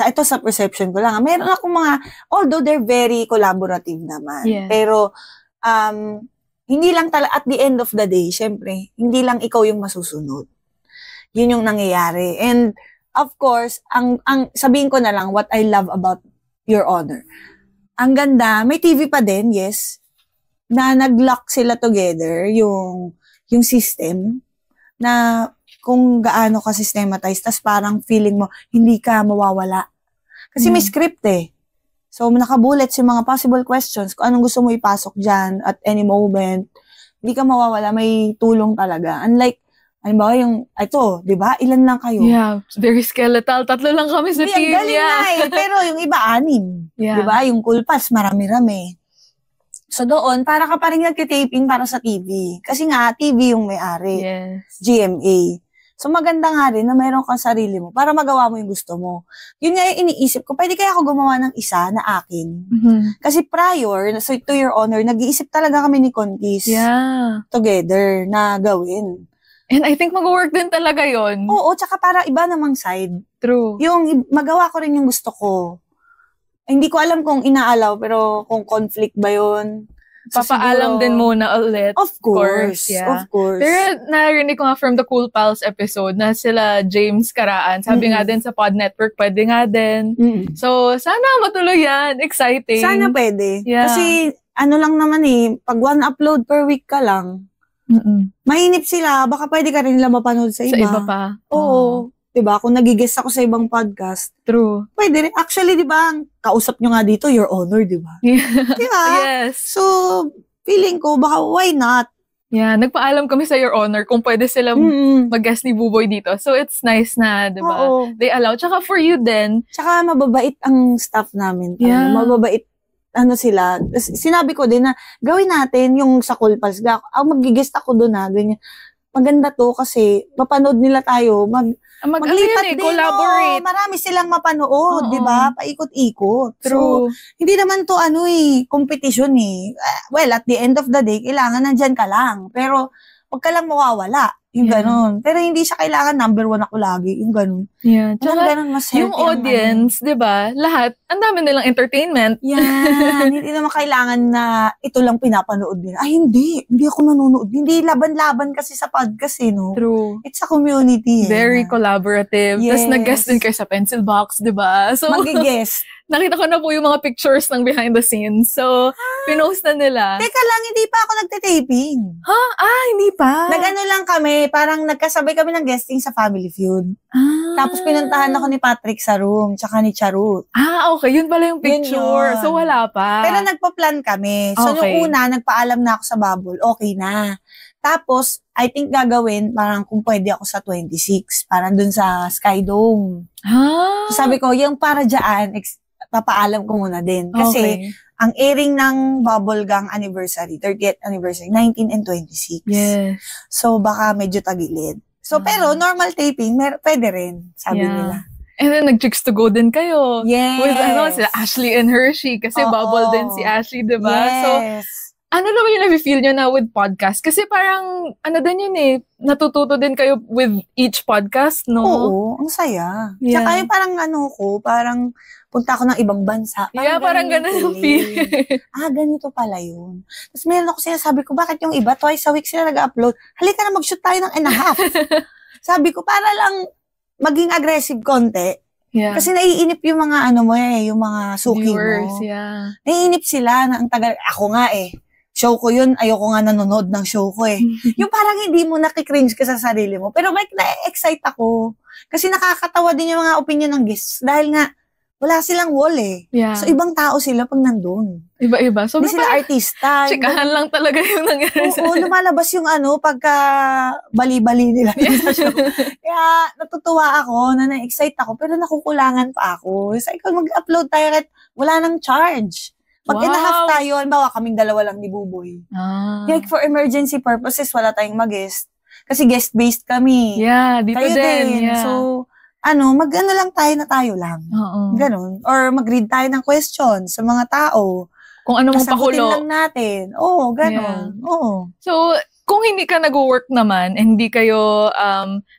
ito sa perception ko lang. Meron akong mga, although they're very collaborative naman. Yeah. Pero, hindi lang at the end of the day, syempre, hindi lang ikaw yung masusunod. Yun yung nangyayari. And, of course, ang sabihin ko na lang, what I love about Your Honor. Ang ganda, may TV pa din, yes, na nag-lock sila together, yung system, na kung gaano ka systematized, tas parang feeling mo, hindi ka mawawala. Kasi may script eh. So, nakabullets yung mga possible questions, kung anong gusto mo ipasok dyan at any moment, hindi ka mawawala, may tulong talaga. Unlike, halimbawa yung, ito, di ba? Ilan lang kayo? Yeah, very skeletal. 3 lang kami sa team. Galing na eh. Pero yung iba, 6. Yeah. Di ba? Yung Cool Pals, marami-rami. So doon, para ka pa rin nagtitaping para sa TV. Kasi nga, TV yung may-ari. Yes. GMA. So maganda nga rin na mayroon kang sarili mo para magawa mo yung gusto mo. Yun nga yung iniisip ko, pwede kaya ako gumawa ng isa na akin. Mm-hmm. Kasi prior, so to Your Honor, nag-iisip talaga kami ni Contis together na gawin. And I think mag-work din talaga yon. Oo, tsaka para iba namang side. True. Yung magawa ko rin yung gusto ko. Hindi ko alam kung inaalaw, pero kung conflict ba yun. So, papaalam siguro, din muna ulit. Of course. Yeah. Of course. Pero narinig ko nga from the Cool Pals episode na sila James Karaan. Sabi nga din sa Pod Network, pwede nga din. So, sana matuloy yan. Exciting. Sana pwede. Yeah. Kasi, lang naman pag 1 upload per week ka lang, mainip sila, baka pwede ka rin nila mapanood sa iba. Sa iba pa. Oo. Diba? Kung nagigest ako sa ibang podcast. True. Pwede rin. Actually, diba, kausap nyo nga dito, Your Honor, diba? Yeah. Diba? Yes. So, feeling ko, baka why not? Yeah, nagpaalam kami sa Your Honor kung pwede sila mag-guest ni Buboy dito. So, it's nice na, diba? Oo. They allow. Tsaka for you din. Tsaka mababait ang staff namin. Yeah. Mababait sila. Sinabi ko din na gawin natin yung sa Cool Pals. Mag-guest ako doon ganyan. Maganda to kasi mapanood nila tayo. Maglipat din. Collaborate. Marami silang mapanood, di ba? Paikot-ikot. True. So, hindi naman to competition eh. Well, at the end of the day, kailangan nandyan ka lang. Pero, wag ka lang mawawala. Yung ganun. Pero hindi siya kailangan number 1 ako lagi. Yung ganun. Yeah. Tsaka, ganun, mas yung audience, di ba? Lahat, ang dami nilang entertainment. Yan. Hindi naman kailangan na ito lang pinapanood nila. Ay, hindi. Hindi ako nanonood. Hindi laban-laban kasi sa podcast no? True. It's a community. Very collaborative. Yes. Tapos nag-guest din kayo sa Pencil Box, di ba? So, mag-guest. Nakita ko na po yung mga pictures ng behind the scenes. So, pinost na nila. Teka lang, hindi pa ako nagte-taping. Ha? Hindi pa? Nag-ano lang kami, parang nagkasabay kami ng guesting sa Family Feud. Tapos pinuntahan ako ni Patrick sa room, tsaka ni Charut. Okay. Yun pala yung picture. Yun. So, wala pa. Pero nagpa-plan kami. So, nung una, nagpaalam na ako sa Bubble. Okay na. Tapos, I think gagawin, parang kung pwede ako sa 26, parang dun sa Sky Dome. So, sabi ko, yung para dyan, papaalam ko muna din. Kasi, ang airing ng Bubble Gang anniversary, 30th anniversary, 19 and 26. Yes. So, baka medyo tagilid. So, pero normal taping, pwede rin, sabi nila. And then, nag-chicks to go din kayo. Yes. With, sila Ashley and Hershey. Kasi Bubble din si Ashley, diba? Yes. So, ano naman yung na-feel nyo na with podcast? Kasi parang, din yun natututo din kayo with each podcast, no? Oo, ang saya. Yeah. Tsaka yung parang punta ako ng ibang bansa. Parang ganun yung feeling. Ganito pala yun. Tapos meron ako sinasabi ko, bakit yung iba, twice a week sila nag-upload? Halika na mag-shoot tayo ng 1.5. Sabi ko, para lang maging aggressive konti. Yeah. Kasi naiinip yung mga yung mga suki viewers, mo. Yeah. Naiinip sila na ang tagal. Ako nga show ko yun, ayoko nga nanonood ng show ko Yung parang hindi mo nakikringe ka sa sarili mo. Pero na-excite ako. Kasi nakakatawa din yung mga opinion ng guests. Dahil nga, wala silang wall Yeah. So, ibang tao sila pag nandun. Iba-iba. So, hindi sila artista. Chikahan lang talaga yung nangyari. Oo, lumalabas yung pagka bali-bali nila sa show. Kaya, natutuwa ako, na-excite ako, pero nakukulangan pa ako. So, ikaw mag-upload tayo kahit wala nang charge. Pag in-half tayo, halimbawa kaming 2 lang ni Buboy. Like for emergency purposes, wala tayong mag-guest. Kasi guest-based kami. Yeah, dito tayo din. Yeah. So, mag-ano lang tayo lang. Ganon. Or mag-read tayo ng questions sa mga tao. Kung ano mong pakulo. Kasagutin lang natin. Oo, ganon. Yeah. Oo. So, kung hindi ka nag-work naman and hindi kayo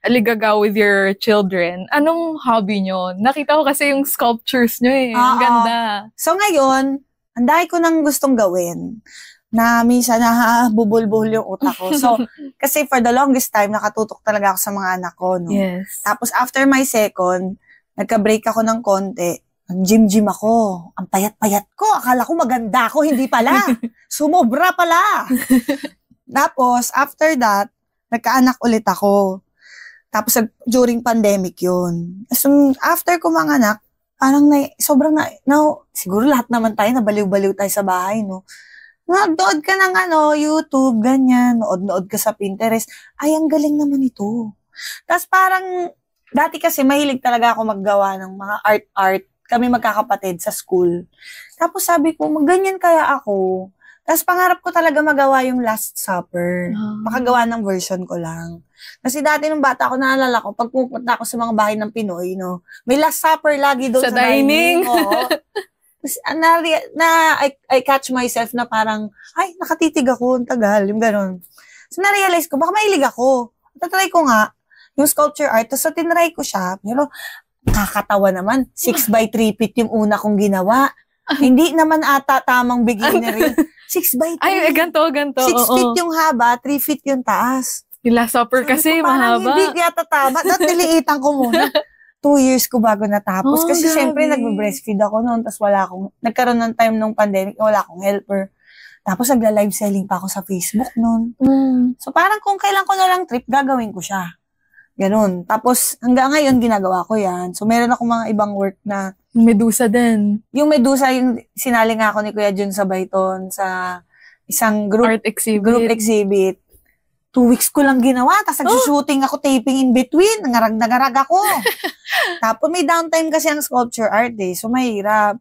aligagaw with your children, anong hobby nyo? Nakita ko kasi yung sculptures nyo eh. Ang ganda. So ngayon, ang dami ko nang gustong gawin na minsan bubul-buhol yung utak ko. So, kasi for the longest time, nakatutok talaga ako sa mga anak ko. No? Yes. Tapos after my second, nagka-break ako ng konti. Nag-gym ako. Ang payat-payat ko. Akala ko maganda ako. Hindi pala. Sumobra pala. Tapos, after that, nagkaanak ulit ako. Tapos, during pandemic yun. So, after ko manganak, parang sobrang siguro lahat naman tayo, nabaliw-baliw tayo sa bahay, no? Nood ka ng YouTube, ganyan. Nood ka sa Pinterest. Ay, ang galing naman ito. Tapos parang, dati kasi mahilig talaga ako maggawa ng mga art. Kami magkakapatid sa school. Tapos sabi ko, magganyan kaya ako. Tapos pangarap ko talaga magawa yung Last Supper. Makagawa ng version ko lang. Kasi dati nung bata ako, naalala ko, pag pupunta ako sa mga bahay ng Pinoy, no, may Last Supper lagi doon sa dining. Oo. Tapos, I catch myself na parang, ay, nakatitig ako, ang tagal, yung gano'n. So, na-realize ko, baka mahilig ako. Tatry ko nga, yung sculpture art, tapos tinry ko siya, pero kakatawa naman, 6x3 feet yung una kong ginawa. Hindi naman ata tamang beginner. 6x3. Ay, ganto. 6 feet yung haba, 3 feet yung taas. Yung Last Supper kasi, mahaba. Hindi yata tama. Niliitan ko muna. 2 years ko bago natapos. Kasi syempre, nagbe-breastfeed ako noon. Tapos nagkaroon ng time nung pandemic, wala akong helper. Tapos nagla-live selling pa ako sa Facebook noon. So parang kung kailan ko na lang trip, gagawin ko siya. Ganun. Tapos, hanggang ngayon, ginagawa ko yan. So, meron ako mga ibang work na... Medusa din. Yung Medusa, yung sinali nga ako ni Kuya Jun sa Bayton sa isang group exhibit. 2 weeks ko lang ginawa. Tapos, nag-shooting ako, taping in between. Nangarag ako. Tapos, may downtime kasi ang sculpture art eh. So, mahirap.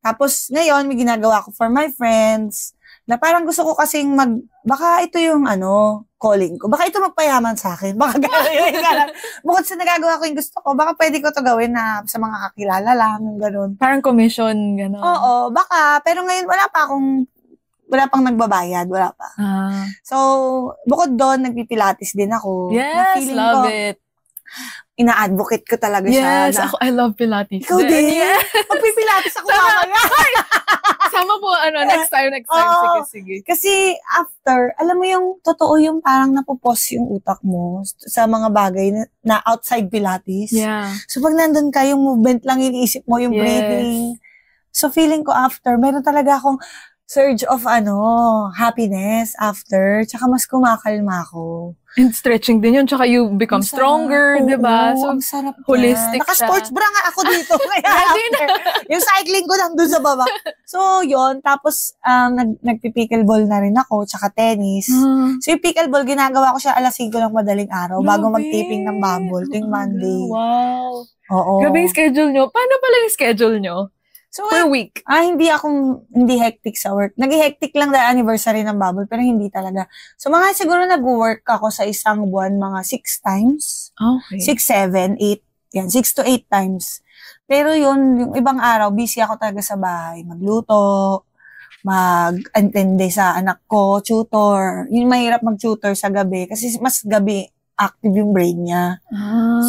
Tapos, ngayon, may ginagawa ko for my friends. Na parang gusto ko kasing baka ito yung calling ko. Baka ito magpayaman sa akin. Baka gano'n. Bukod sa nagagawa ko yung gusto ko, baka pwede ko to gawin na sa mga kakilala lang, gano'n. Parang commission, gano'n. Oo, baka. Pero ngayon, wala pang nagbabayad. Wala pa. So, bukod doon, nagpipilates din ako. Yes, love it. Ina-advocate ko talaga siya. Yes, I love Pilates. Ikaw din? Yeah. Magpipilates ako mamaya. Sama po, next time. Sige. Kasi after, alam mo yung totoo yung parang napupos yung utak mo sa mga bagay na outside Pilates. Yeah. So pag nandun ka, yung movement lang iniisip mo, yung breathing. So feeling ko after, meron talaga akong surge of happiness after, tsaka mas kumakalma ako. And stretching din yun, tsaka you become stronger, di ba? So, ang sarap holistic naka-sports bra nga ako dito. Kaya after, yung cycling ko nandun sa baba. So, yun. Tapos, nagpi-pickleball na rin ako, tsaka tennis. So, yung pickleball, ginagawa ko siya 5:00 ng madaling araw bago mag-taping ng bubble tuwing Monday. Wow. Oo. Grabe yung schedule nyo. Paano pala yung schedule nyo? So, per week? Hindi hectic sa work. Nag-hectic lang dahil anniversary ng bubble, pero hindi talaga. So, mga siguro nag-work ako sa isang buwan, mga 6 times. Okay. 6, 7, 8. Yan, 6 to 8 times. Pero yung ibang araw, busy ako talaga sa bahay. Magluto, mag-antende sa anak ko, tutor. Yung mahirap mag-tutor sa gabi kasi mas gabi active yung brain niya.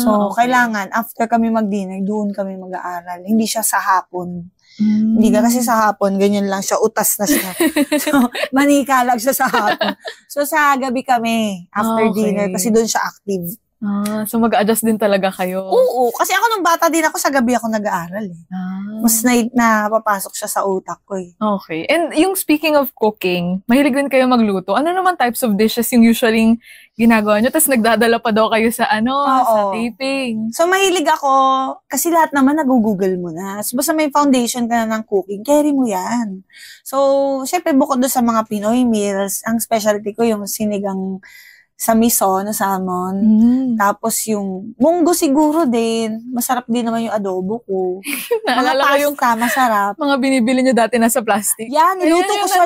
So, kailangan, after kami mag-dinner, doon kami mag-aaral. Hindi siya sa hapon. Hindi ka kasi sa hapon, ganyan lang siya, utas na siya. So, manika lang siya sa hapon. So, sa gabi kami, after dinner, kasi doon siya active. So mag-adjust din talaga kayo? Oo, kasi ako nung bata din ako, sa gabi ako nag-aaral eh. Mas napapasok siya sa utak ko eh. Okay. And yung speaking of cooking, mahilig din kayo magluto. Ano naman types of dishes yung usually ginagawa nyo? Tapos nagdadala pa daw kayo sa sa taping. So mahilig ako, kasi lahat naman nag-google mo na. So basta may foundation ka na ng cooking, carry mo yan. So, syempre bukod doon sa mga Pinoy meals, ang specialty ko yung sinigang sa miso na salmon. Tapos yung munggo siguro din. Masarap din naman yung adobo ko. Naalala ko yung masarap. Mga binibili nyo dati nasa plastic. Yan, niluto ko siya,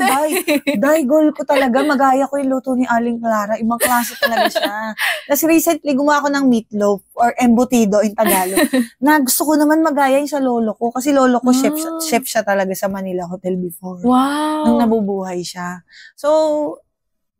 Day, goal ko talaga. Magaya ko yung luto ni Aling Clara. Ibang klase talaga siya. Tapos recently, gumawa ko ng meatloaf or embutido in Tagalog. Na gusto ko naman magaya yung sa lolo ko. Kasi lolo ko, chef siya talaga sa Manila Hotel before. Wow! Nung nabubuhay siya. So,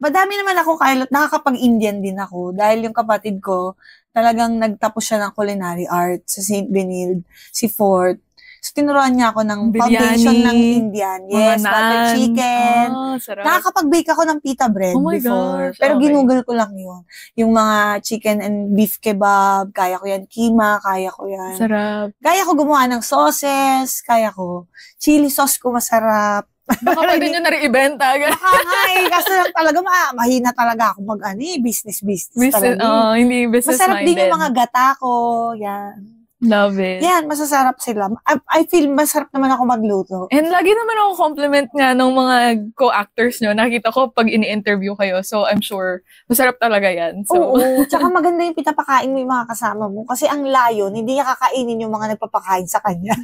Madami naman ako kailot, nakakapag-Indian din ako dahil yung kapatid ko talagang nagtapos siya ng culinary arts sa St. Benilde, si Fort. So, tinuruan niya ako ng foundation ng Indian. Yes, butter chicken. Sarap. Nakakapag-bake ako ng pita bread before. Gosh, Pero okay. ginugol ko lang yun. Yung mga chicken and beef kebab, kaya ko yan. Kima, kaya ko yan. Sarap. Kaya ko gumawa ng sauces, kaya ko. Chili sauce ko masarap. Baka pwede nyo na rin-ibenta. Kasi lang talaga, mahina talaga ako business talaga. Hindi business-minded. Masarap din yung mga gata ko. Yan. Love it. Yan, masasarap sila. I feel masarap naman ako magluto. And lagi naman ako compliment nga ng mga co-actors nyo. Nakita ko pag ini-interview kayo. So, I'm sure, masarap talaga yan. So. Oo. Tsaka maganda yung pinapakain mo yung mga kasama mo. Kasi ang layon, hindi niya kakainin yung mga nagpapakain sa kanya.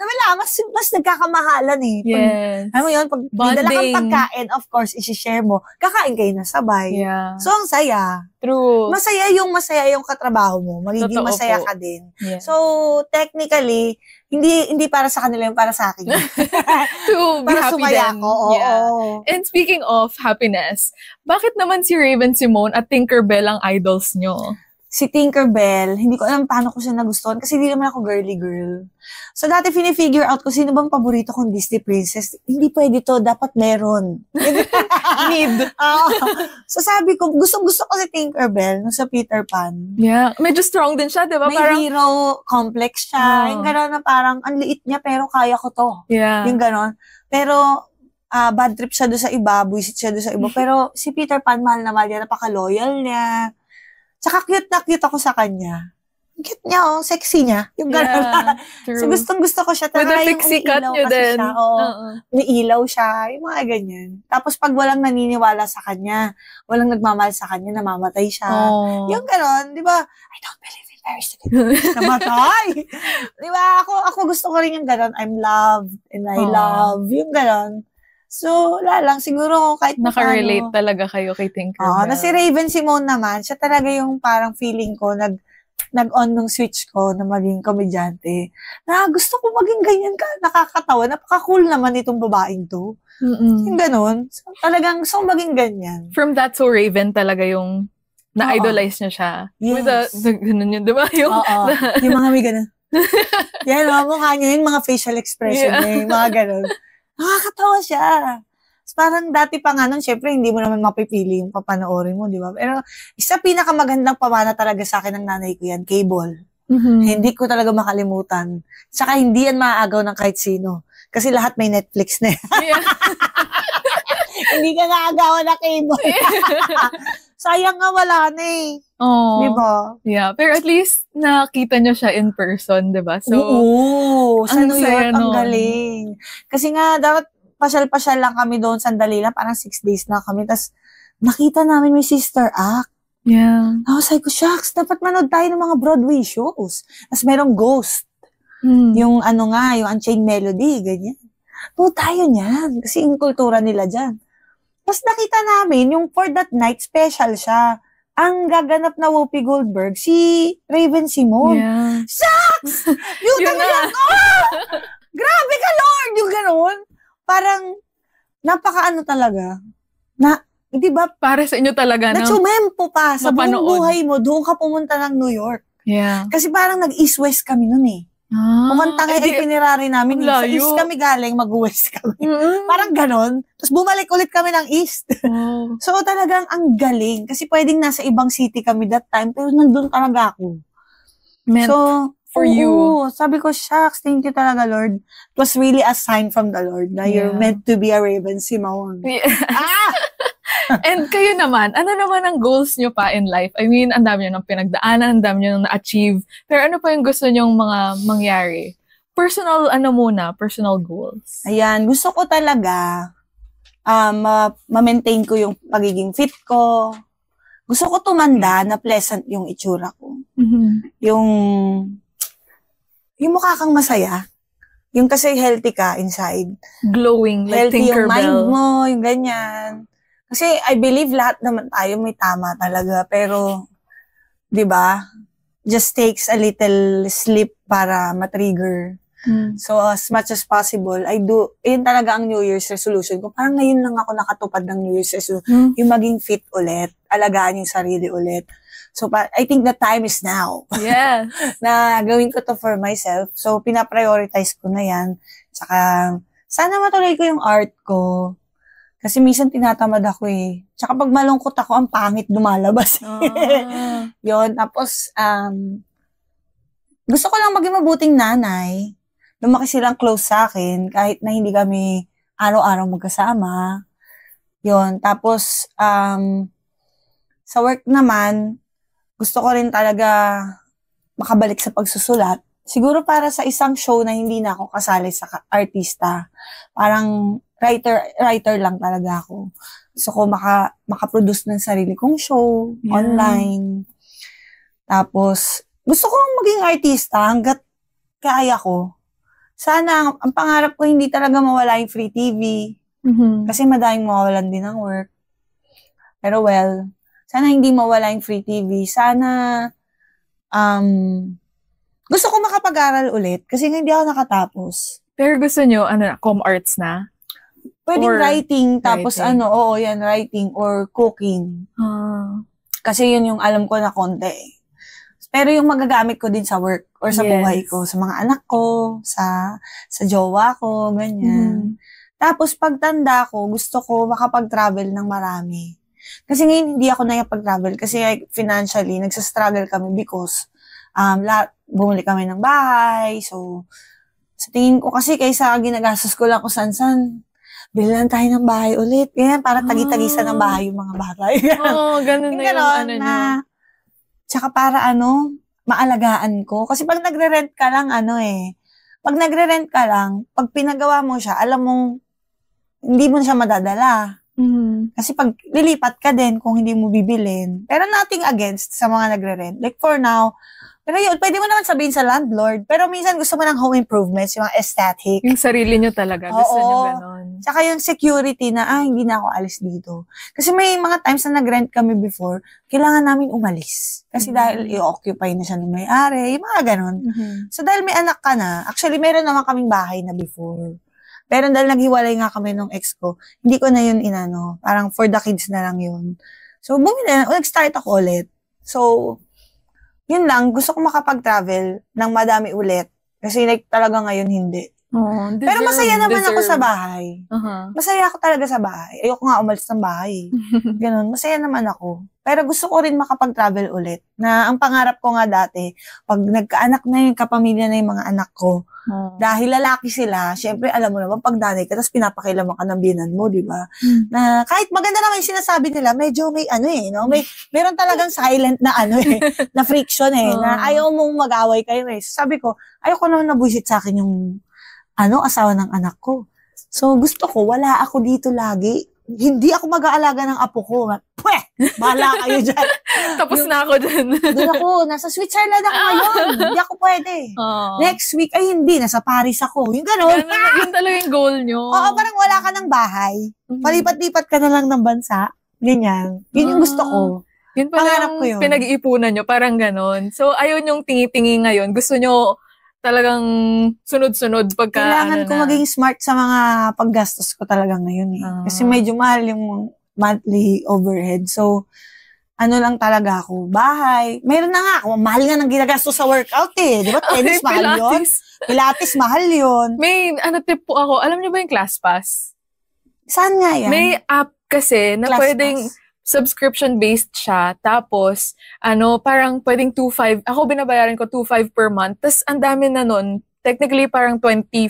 Wala, mas nagkakamahalan eh. Yes. Alam mo yun, pag dala kang pagkain, of course, isi-share mo, kakain kayo na sabay. Yeah. So, ang saya. True. Masaya yung katrabaho mo. Magiging Totoo masaya po. ka din. Yeah. So, technically, hindi para sa kanila yung para sa akin. To be para happy sumaya din. ako. Yeah. Oo. And speaking of happiness, bakit naman si Raven Simone at Tinkerbell ang idols nyo? Si Tinkerbell, hindi ko alam paano ko siya nagustuhan kasi hindi naman ako girly girl. So, dati fini-figure out ko sino bang paborito kong Disney princess. Hindi pwede to, dapat meron. Need. So, sabi ko, gustong-gusto ko si Tinkerbell nung sa Peter Pan. Yeah. Medyo strong din siya, di ba? May hero complex siya. Yung gano'n na parang, ang liit niya pero kaya ko to. Yeah. Yung gano'n. Pero, bad trip siya doon sa iba, buisit siya doon sa iba. Pero si Peter Pan, mahal na mahal niya, napaka-loyal niya. Tsaka cute na cute ako sa kanya. Cute niya, sexy niya. Yung gano'n. Yeah, true. So, gustong-gusto ko siya. With the pixie cut niyo din. May ilaw siya. Yung mga ganyan. Tapos, pag walang naniniwala sa kanya, walang nagmamahal sa kanya, namamatay siya. Yung gano'n, di ba? I don't believe in fairies to namatay. Di ba? Ako gusto ko rin yung gano'n. I'm loved and I love. Yung gano'n. So, wala lang. Siguro kahit nakarelate talaga kayo kay Tinkerbell. Na si Raven Simone naman, siya talaga yung parang feeling ko, nag-on nung switch ko na maging komedyante. Na gusto ko maging ganyan ka, nakakatawa. Napaka-cool naman itong babaeng to. Yung ganun. So, talagang gusto ko maging ganyan. From That's So Raven talaga yung na-idolize niya siya. Yes. With the ganun yun, di ba? Yung mga may ganun. Yan, mga mukha niya yun, mga facial expression niya, yung mga ganun. Nakakatawa siya. Parang dati pa nga nun, syempre, hindi mo naman mapipili yung papanoorin mo, di ba? Pero isa pinakamagandang pamana talaga sa akin ng nanay ko yan, cable. Hindi ko talaga makalimutan. Saka hindi yan maaagaw ng kahit sino. Kasi lahat may Netflix na yan. Hindi ka naagawan na cable. Sayang nga wala na eh. Di ba? Yeah, pero at least nakita niyo siya in person, di ba? So, sa New York, ang galing. Kasi nga, dapat pasyal-pasyal lang kami doon, sandali lang, parang 6 days na kami. Tapos, nakita namin may sister act. Yeah. Sabi ko, shucks, dapat manood tayo ng mga Broadway shows. Tapos, merong Ghost. Yung yung Unchained Melody, ganyan. Tayo niyan. Kasi yung kultura nila dyan. Tapos nakita namin, yung For That Night, special siya. Ang gaganap na Whoopi Goldberg, si Raven Simone. Yeah. Shucks! Yung talaga, grabe ka, Lord! Yung gano'n. Parang, napaka-ano talaga. Di ba? Para sa inyo talaga, no? Natsumempo pa. Sa buong buhay mo, doon ka pumunta ng New York. Yeah. Kasi parang nag-east-west kami nun eh. Pumunta nga itinerary namin. Sa east kami galing, mag-west kami. Parang ganon. Tapos bumalik ulit kami ng east. So talagang ang galing. Kasi pwedeng nasa ibang city kami that time, pero nandun talaga ako. For you. Sabi ko, shucks, thank you talaga, Lord. It was really a sign from the Lord na you're meant to be a Raven Simone. Yes. And kayo naman, ano naman ang goals nyo pa in life? I mean, ang dami nyo ng pinagdaanan, ang dami nyo na-achieve. Pero ano pa yung gusto nyong mga mangyari? Personal goals. Ayan, gusto ko talaga ma-maintain ko yung pagiging fit ko. Gusto ko tumanda na pleasant yung itsura ko. Yung mukha kang masaya. Yung kasi healthy ka inside. Glowing, like healthy Tinkerbell. Yung mind mo, yung ganyan. Kasi I believe lahat naman tayo may tama talaga. Pero, di ba? Just takes a little slip para matrigger. So, as much as possible, yun talaga ang New Year's resolution ko. Parang ngayon lang ako nakatupad ng New Year's resolution. Yung maging fit ulit, alagaan yung sarili ulit. So, I think the time is now. Yeah. Na gawin ko to for myself. So, pinaprioritize ko na yan. Saka, sana matuloy ko yung art ko. Kasi minsan tinatamad ako eh. Tsaka pag malungkot ako, ang pangit lumalabas. Yun. Tapos, gusto ko lang maging mabuting nanay. Lumaki silang close sa akin, kahit na hindi kami araw-araw magkasama. Yun. Tapos, sa work naman, gusto ko rin talaga makabalik sa pagsusulat. Siguro para sa isang show na hindi na ako kasali sa artista. Parang writer lang talaga ako. Gusto ko makaproduce ng sarili kong show, online. Tapos, gusto ko maging artista hanggat kaya ko. Sana, ang pangarap ko hindi talaga mawala yung free TV. Kasi madaming mawawalan din ng work. Pero well, sana hindi mawala yung free TV. Sana, gusto ko makapag-aral ulit kasi hindi ako nakatapos. Pero gusto nyo, com arts na? Pwedeng writing, tapos writing. Writing or cooking. Kasi yun yung alam ko na konti. Pero yung magagamit ko din sa work or sa buhay ko, sa mga anak ko, sa jowa ko, ganyan. Tapos pagtanda ko, gusto ko makapag-travel ng marami. Kasi ngayon hindi ako nakapag-travel kasi like, financially, nagsastruggle kami because bumili kami ng bahay. So, sa tingin ko kasi kaysa ginagastos ko lang kung san-san, bilan tayo ng bahay ulit. Ganyan, para tagi-tagisan ng bahay yung mga bata. Ganun na yung nyo. Tsaka para maalagaan ko. Kasi pag nagre-rent ka lang, pag nagre-rent ka lang, pag pinagawa mo siya, alam mong, hindi mo siya madadala. Kasi pag lilipat ka din kung hindi mo bibilin. Pero nothing against sa mga nagre-rent. Like for now, pero yun, pwede mo naman sabihin sa landlord. Pero minsan gusto mo ng home improvements, yung mga aesthetic. Yung sarili nyo talaga. Gusto nyo ganon. Tsaka yung security na, hindi na ako alis dito. Kasi may mga times na nag-rent kami before, kailangan namin umalis. Kasi dahil i-occupy na siya ng may-ari, yung mga ganon. So dahil may anak ka na, actually meron naman kaming bahay na before. Pero dahil naghiwalay nga kami nung ex ko, hindi ko na yun parang for the kids na lang yun. So nag-start ako ulit. So, yun lang, gusto ko makapag-travel ng madami ulit. Kasi like talaga ngayon hindi. Pero masaya naman ako sa bahay. Masaya ako talaga sa bahay. Ayoko nga umalis ng bahay. Ganun, masaya naman ako. Pero gusto ko rin makapag-travel ulit. Na ang pangarap ko nga dati, pag nagkaanak na yung kapamilya na yung mga anak ko, dahil lalaki sila, syempre alam mo naman, pag nanay ka, tapos pinapakilaman ka ng binan mo, di ba? Na kahit maganda naman yung sinasabi nila, medyo may meron talagang silent na na friction na ayaw mong mag-away kayo Sabi ko, ayoko naman nabuisit sa akin yung asawa ng anak ko. So, gusto ko, wala ako dito lagi. Hindi ako mag-aalaga ng apo ko. Bahala kayo dyan. Tapos na ako dyan. Doon ako, nasa Switzerland ako ngayon. Hindi ako pwede. Next week, hindi, nasa Paris ako. Yung gano'n. Yun talaga yung goal nyo. Oo, parang wala ka ng bahay. Palipat-lipat ka na lang ng bansa. Ganyan. Yun yung gusto ko. Yun pala yung pinag-iipunan nyo, parang gano'n. So, ayaw nyong tingi-tingi ngayon. Gusto nyo talagang sunod-sunod pagka kailangan ko maging smart sa mga paggastos ko talaga ngayon Kasi medyo mahal yung monthly overhead. So, lang talaga ako. Bahay. Mayroon na nga ako. Mahal nga ng ginagastos sa workout Di ba? Tennis, mahal yun. Pilates, mahal yun. May, tip po ako. Alam niyo ba yung ClassPass? Saan nga yan? May app kasi na pwedeng subscription-based siya. Tapos, parang pwedeng 2.5. Ako binabayaran ko 2.5 per month. Tapos, ang dami na nun. Technically, parang 25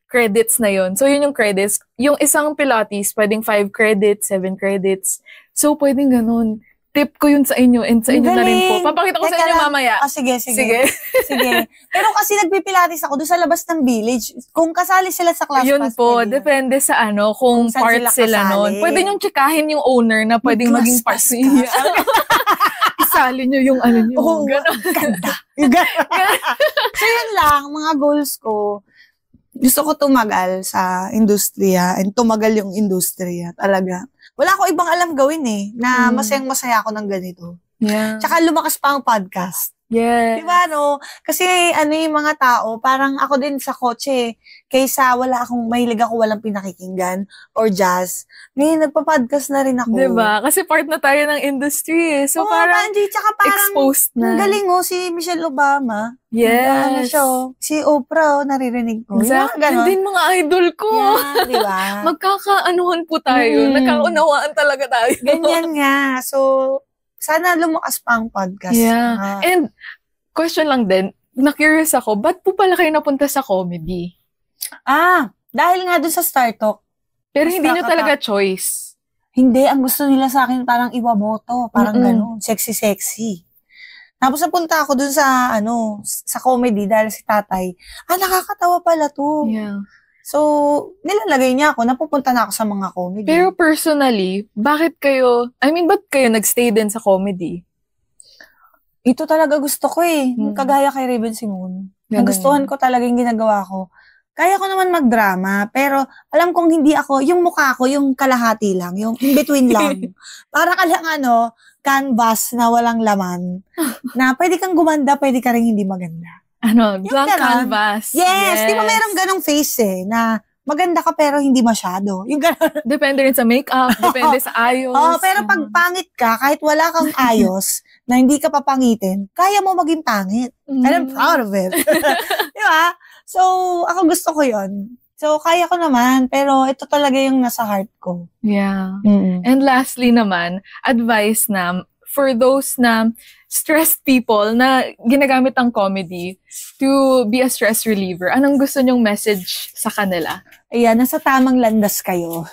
credits na yon. So, yun yung credits. Yung isang Pilates, pwedeng 5 credits, 7 credits. So, pwedeng ganun. Tip ko yun sa inyo and sa inyo na rin po. Papakita ko sa inyo mamaya. Sige. Sige. Pero kasi nagpipilates ako doon sa labas ng village. Kung kasali sila sa ClassPass. Yun po, depende sa kung part sila nun. Pwede nyo tsikahin yung owner na pwedeng maging part niya. Isali nyo yung nyo. Oo, ganda. So yun lang, mga goals ko. Gusto ko tumagal sa industriya and tumagal yung industriya talaga. Wala ko ibang alam gawin na masayang-masaya ako ng ganito. Yeah. Tsaka lumakas pa ang podcast. Yes. Diba, no? Kasi, yung mga tao, parang ako din sa kotse, kaysa mahilig ako walang pinakikinggan, or jazz, ngayon, nagpa-podcast na rin ako. Diba? Kasi part na tayo ng industry, eh. So, parang Angie, tsaka parang, exposed na. Ang galing, si Michelle Obama. Yes. Si Oprah, naririnig ko. Exactly. Yung din mga idol ko. Yeah, diba? Magkakaanuhan po tayo. Nagkakaunawaan talaga tayo. Ganyan nga. So, sana lumakas pa ang podcast. Yeah. And, question lang din, na-curious ako, ba't po pala kayo napunta sa comedy? Dahil nga dun sa Star Talk. Pero hindi nyo talaga choice. Hindi, ang gusto nila sa akin parang iwamoto, parang gano'n, sexy-sexy. Tapos napunta ako dun sa, sa comedy dahil si tatay, nakakatawa pala to. Yeah. So, nilalagay niya ako, napupunta na ako sa mga comedy. Pero personally, ba't kayo nagstay din sa comedy? Ito talaga gusto ko yung kagaya kay Raven Simon. Nagustuhan ko talaga yung ginagawa ko. Kaya ko naman magdrama, pero alam kong hindi ako, yung mukha ko, yung kalahati lang, yung in between lang. Para ka lang canvas na walang laman, na pwede kang gumanda, pwede ka rin hindi maganda. Blank canvas. Yes. Di ba merong ganong face na maganda ka pero hindi masyado. Yung ganon. Depende rin sa makeup, depende sa ayos. Pero pag pangit ka, kahit wala kang ayos, na hindi ka papangitin, kaya mo maging pangit. And I'm proud of it. Di ba? So, ako gusto ko yon. So, kaya ko naman, pero ito talaga yung nasa heart ko. Yeah. And lastly naman, advice na for those na stressed people na ginagamit ang comedy to be a stress reliever, anong gusto nyong message sa kanila? Ayan, nasa tamang landas kayo.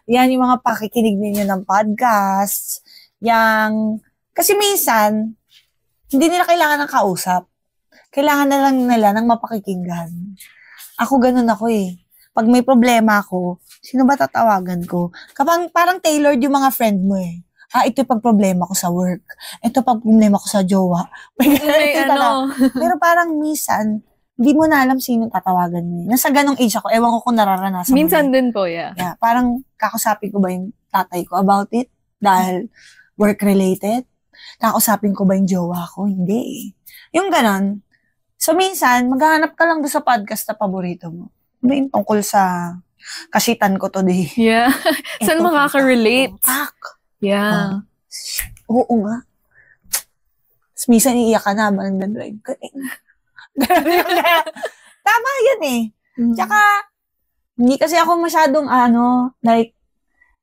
Yan yung mga pakikinig ninyo ng podcasts. Kasi minsan, hindi nila kailangan ng kausap. Kailangan na lang nila ng mapakikinggan. Ako ganun ako Pag may problema ako, sino ba tatawagan ko? Kapag parang tailored yung mga friend mo ito pag problema ko sa work. Ito pag problema ko sa jowa. Pero parang minsan, hindi mo na alam sino tatawagan mo. Nasa ganong age ako, ewan ko kung nararanasan. Minsan din po, yeah. Parang kakusapin ko ba yung tatay ko about it? Dahil work-related? Kakusapin ko ba yung jowa ko? Hindi. Yung ganon. So minsan, maghahanap ka lang doon sa podcast na paborito mo. Yung tungkol sa kasitan ko today. Yeah. Saan makaka-relate? Yeah. Oo nga. Minsan iiyak ka na habang nag-drive ka. Tama yan Tsaka, hindi kasi ako masyadong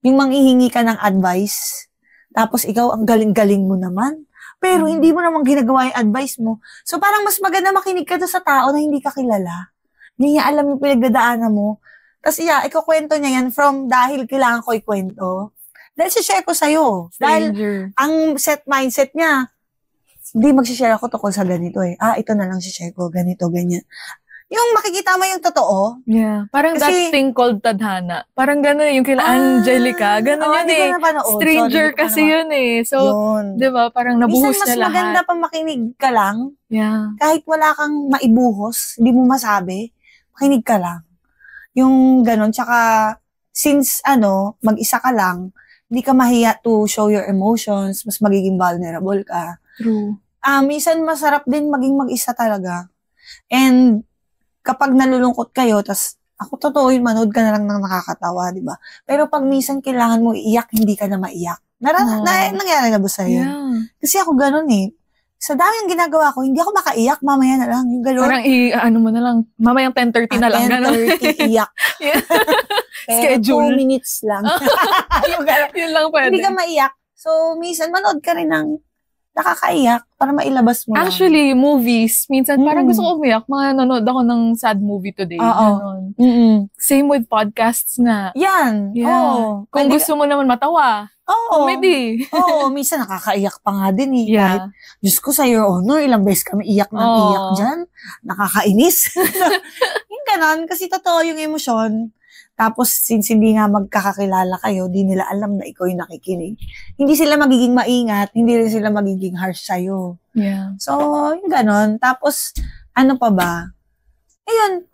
yung manghihingi ka ng advice, tapos ikaw ang galing-galing mo naman, pero hindi mo naman ginagawa yung advice mo. So parang mas maganda makinig ka sa tao na hindi ka kilala. Hindi niya alam yung pinagdadaanan mo. Tapos ikukwento niya yan from dahil kailangan ko ikwento. Dahil si-share ko sa'yo. Dahil ang mindset niya, hindi mag-share ako tungkol sa ganito ito na lang si-share ko, ganito, ganyan. Yung makikita mo yung totoo. Yeah. Parang that thing called tadhana. Parang gano'n yung kila Angelica. Gano'n yun Stranger kasi yun So, di ba, parang nabuhos na lahat. Minsan mas maganda pa makinig ka lang. Yeah. Kahit wala kang maibuhos, hindi mo masabi, makinig ka lang. Yung gano'n. Tsaka, since mag-isa ka lang, hindi ka mahiya to show your emotions, mas magiging vulnerable ka. True. Minsan masarap din maging mag-isa talaga. And kapag nalulungkot kayo, tas ako totoo yun, manood ka na lang ng nakakatawa, di ba? Pero pag minsan kailangan mo iiyak, hindi ka na maiyak. Nangyari na ba sa'yo? Yeah. Kasi ako ganun Sa dami ng ginagawa ko, hindi ako makaiyak, mamaya na lang. Yung ganun. Parang mo na lang, mamayang 10:30 na lang. 10:30 iyak. Schedule. 2 minutes lang. Yun lang pwede. Hindi ka maiyak. So, minsan, manood ka rin ng nakakaiyak para mailabas mo. Actually, movies, minsan parang gusto ko umiyak. Nanonood ako ng sad movie today. Same with podcasts nga. Yan. Yeah. Kung gusto mo naman matawa, comedy. Minsan nakakaiyak pa nga din Yeah. Kahit, Diyos ko, sa Your Honor, ilang beses kami iyak ng iyak dyan. Nakakainis. Yung ganon, kasi totoo yung emosyon. Tapos, since hindi nga magkakakilala kayo, di nila alam na ikaw yung nakikinig. Hindi sila magiging maingat, hindi rin sila magiging harsh sa'yo. Yeah. So, yung ganon. Tapos, ano pa ba? Ayun,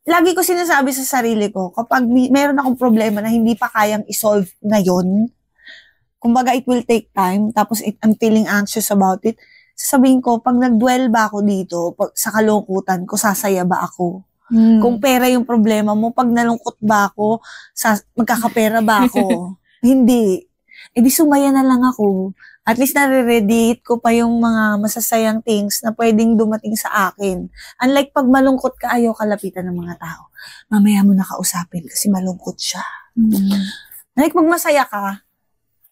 lagi ko sinasabi sa sarili ko, kapag meron akong problema na hindi pa kayang isolve ngayon, kumbaga it will take time, tapos I'm feeling anxious about it, sasabihin ko, pag nag-dwell ba ako dito, sa kalungkutan ko, sasaya ba ako? Kung pera yung problema mo, pag nalungkot ba ako, magkakapera ba ako? Hindi. E di sumaya na lang ako. At least nare-radiate ko pa yung mga masasayang things na pwedeng dumating sa akin. Unlike pag malungkot ka, ayaw kalapitan ng mga tao. Mamaya mo na kausapin kasi malungkot siya. Like pag masaya ka,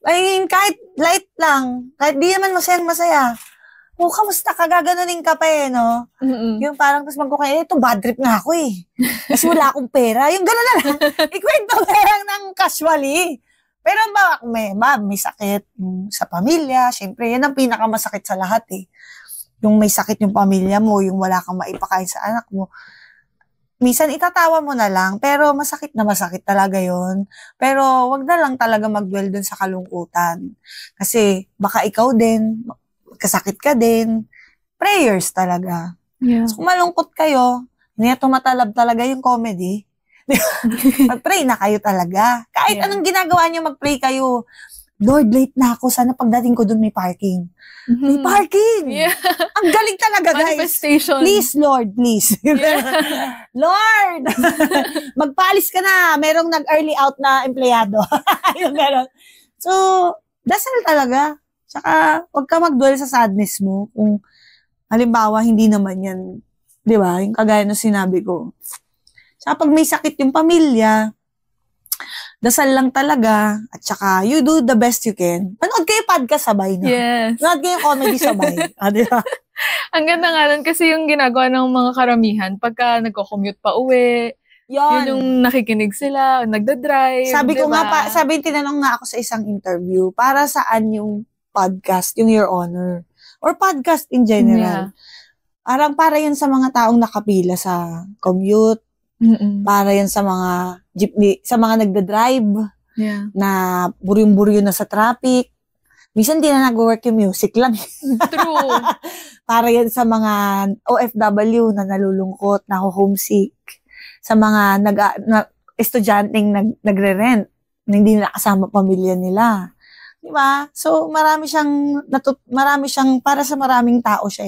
ay kahit light lang, kahit di naman masayang-masaya, kamusta ka? Gaganunin ka pa no? Yung parang tapos magkukaya, ito bad trip nga ako kasi wala akong pera. Yung gano'n na lang. Ikwento ka lang ng casually. Pero ba, may sakit sa pamilya, syempre, yan ang pinakamasakit sa lahat Yung may sakit yung pamilya mo, yung wala kang maipakain sa anak mo. Minsan itatawa mo na lang, pero masakit na masakit talaga yon. Pero wag na lang talaga mag-dwell dun sa kalungkutan. Kasi baka ikaw din, kasakit ka din. Prayers talaga. Yeah. So kung malungkot kayo, hindi na tumatalab talaga yung comedy. Mag-pray na kayo talaga. Kahit anong ginagawa niyo, mag-pray kayo. Lord, late na ako. Sana pagdating ko dun may parking. May parking! Yeah. Ang galing talaga, guys. Manifestation. Please, Lord, please. Yeah. Lord! Magpalis ka na. Merong nag-early out na empleyado. Yung meron. So, dasal talaga. Tsaka, huwag ka mag-dwell sa sadness mo. Kung, halimbawa, hindi naman yan, di ba? Yung kagaya na sinabi ko. Tsaka pag may sakit yung pamilya, dasal lang talaga, at saka you do the best you can. Panood kayo podcast sabay na. Yes. Panood kayo comedy sabay. Diba? Ang ganda nga nun kasi yung ginagawa ng mga karamihan, pagka nagko-commute pa uwi, yun yung nakikinig sila, nagdadrive. Sabi ko diba? nga, tinanong nga ako sa isang interview, para saan yung podcast, yung Your Honor? Or podcast in general. Yeah. Para yan sa mga taong nakapila sa commute, para yan sa mga jeepney, sa mga nagda-drive, na buryong-buryo na sa traffic. Minsan di na nag-work yung music lang. True. Para yan sa mga OFW na nalulungkot, na homesick. Sa mga estudyanteng nagre-rent, na hindi nakasama pamilya nila. Diba? So, marami siyang, para sa maraming tao siya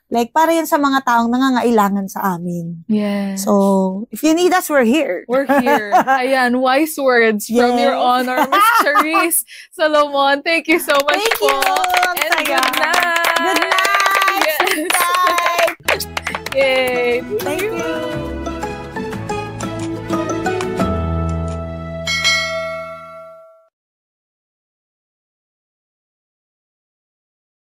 Like, para yan sa mga taong nangangailangan sa amin. Yes. So, if you need us, we're here. We're here. Ayan, wise words from Your Honor, Miss Charisse Salomon. Thank you so much Thank po. You. And good night. Good night. Yes. Good night. Yay. Thank you.